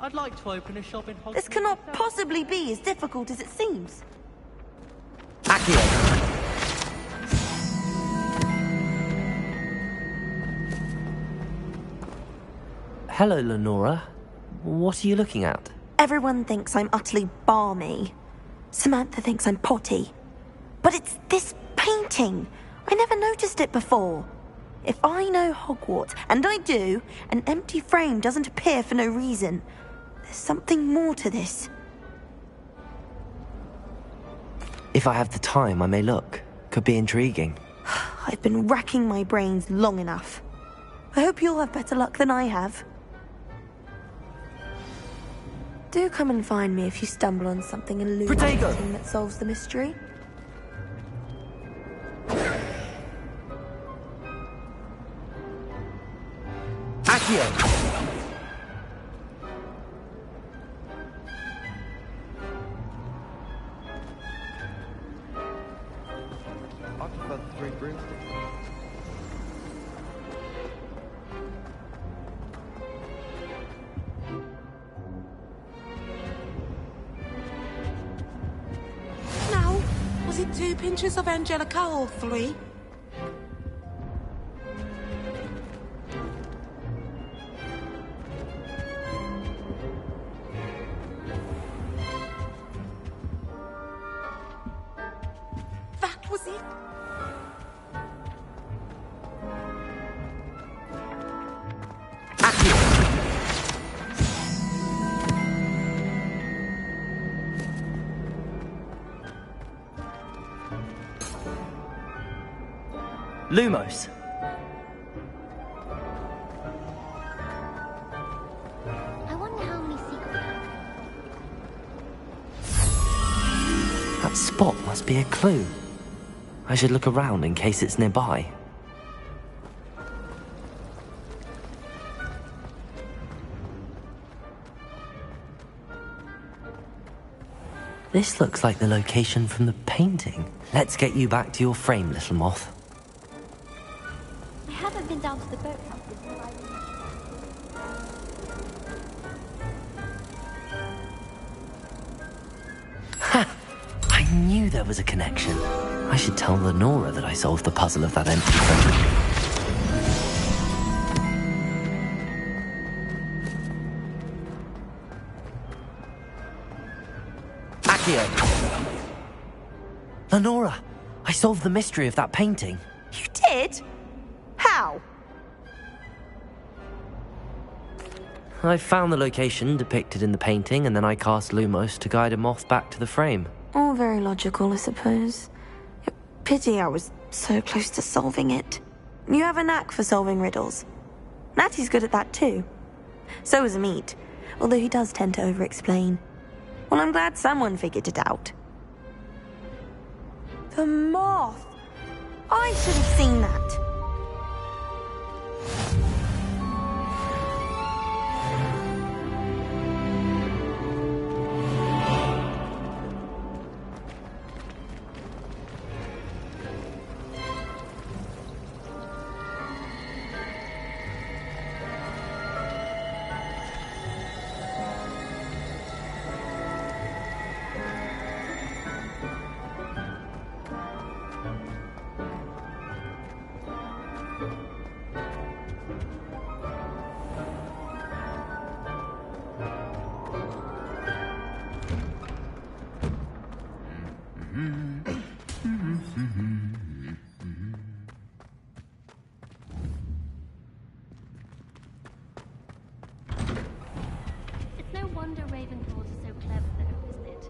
I'd like to open a shop in Hogwarts. This cannot possibly be as difficult as it seems. Hello, Lenora. What are you looking at? Everyone thinks I'm utterly balmy. Samantha thinks I'm potty. But it's this painting. I never noticed it before. If I know Hogwarts, and I do, an empty frame doesn't appear for no reason. There's something more to this. If I have the time, I may look. Could be intriguing. I've been racking my brains long enough. I hope you'll have better luck than I have. Do come and find me if you stumble on something illuminating that solves the mystery. I prefer the 3 broomsticks. Now, was it 2 pinches of Angelica or 3? That was it? Lumos. I wonder how many secrets. That spot must be a clue. I should look around in case it's nearby. This looks like the location from the painting. Let's get you back to your frame, little moth. I haven't been down to the boathouse since Ha! I knew there was a connection. I should tell Lenora that I solved the puzzle of that empty frame. Lenora, I solved the mystery of that painting. You did? How? I found the location depicted in the painting, and then I cast Lumos to guide a moth back to the frame. All very logical, I suppose. Pity I was so close to solving it. You have a knack for solving riddles. Natty's good at that too. So is Amit, although he does tend to over-explain. Well, I'm glad someone figured it out. The moth! I should have seen that. It's no wonder Ravenclaws are so clever, though, isn't it?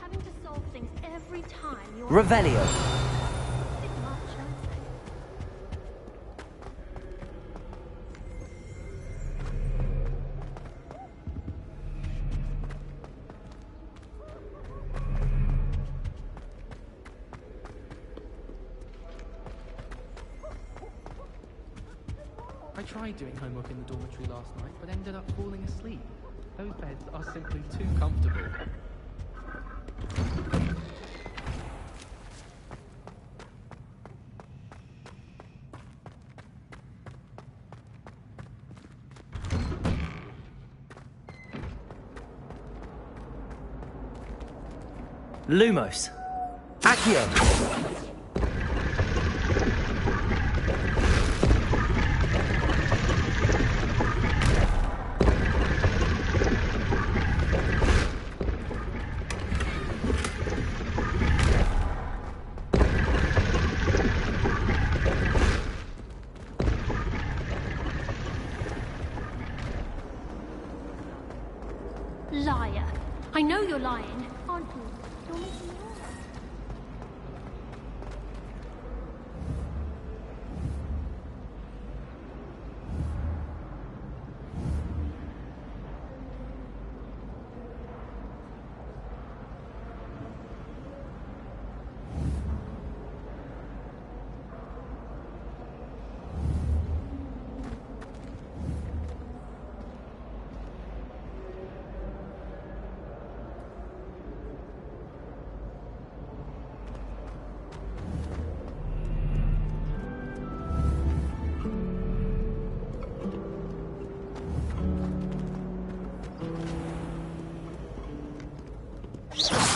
Having to solve things every time you're... Revelio. Bit much, I'd say. I tried doing homework in the dormitory last night, but ended up falling asleep. Those beds are simply too comfortable. Lumos. Accio. Liar. I know you're lying, aren't you? You're making me laugh. You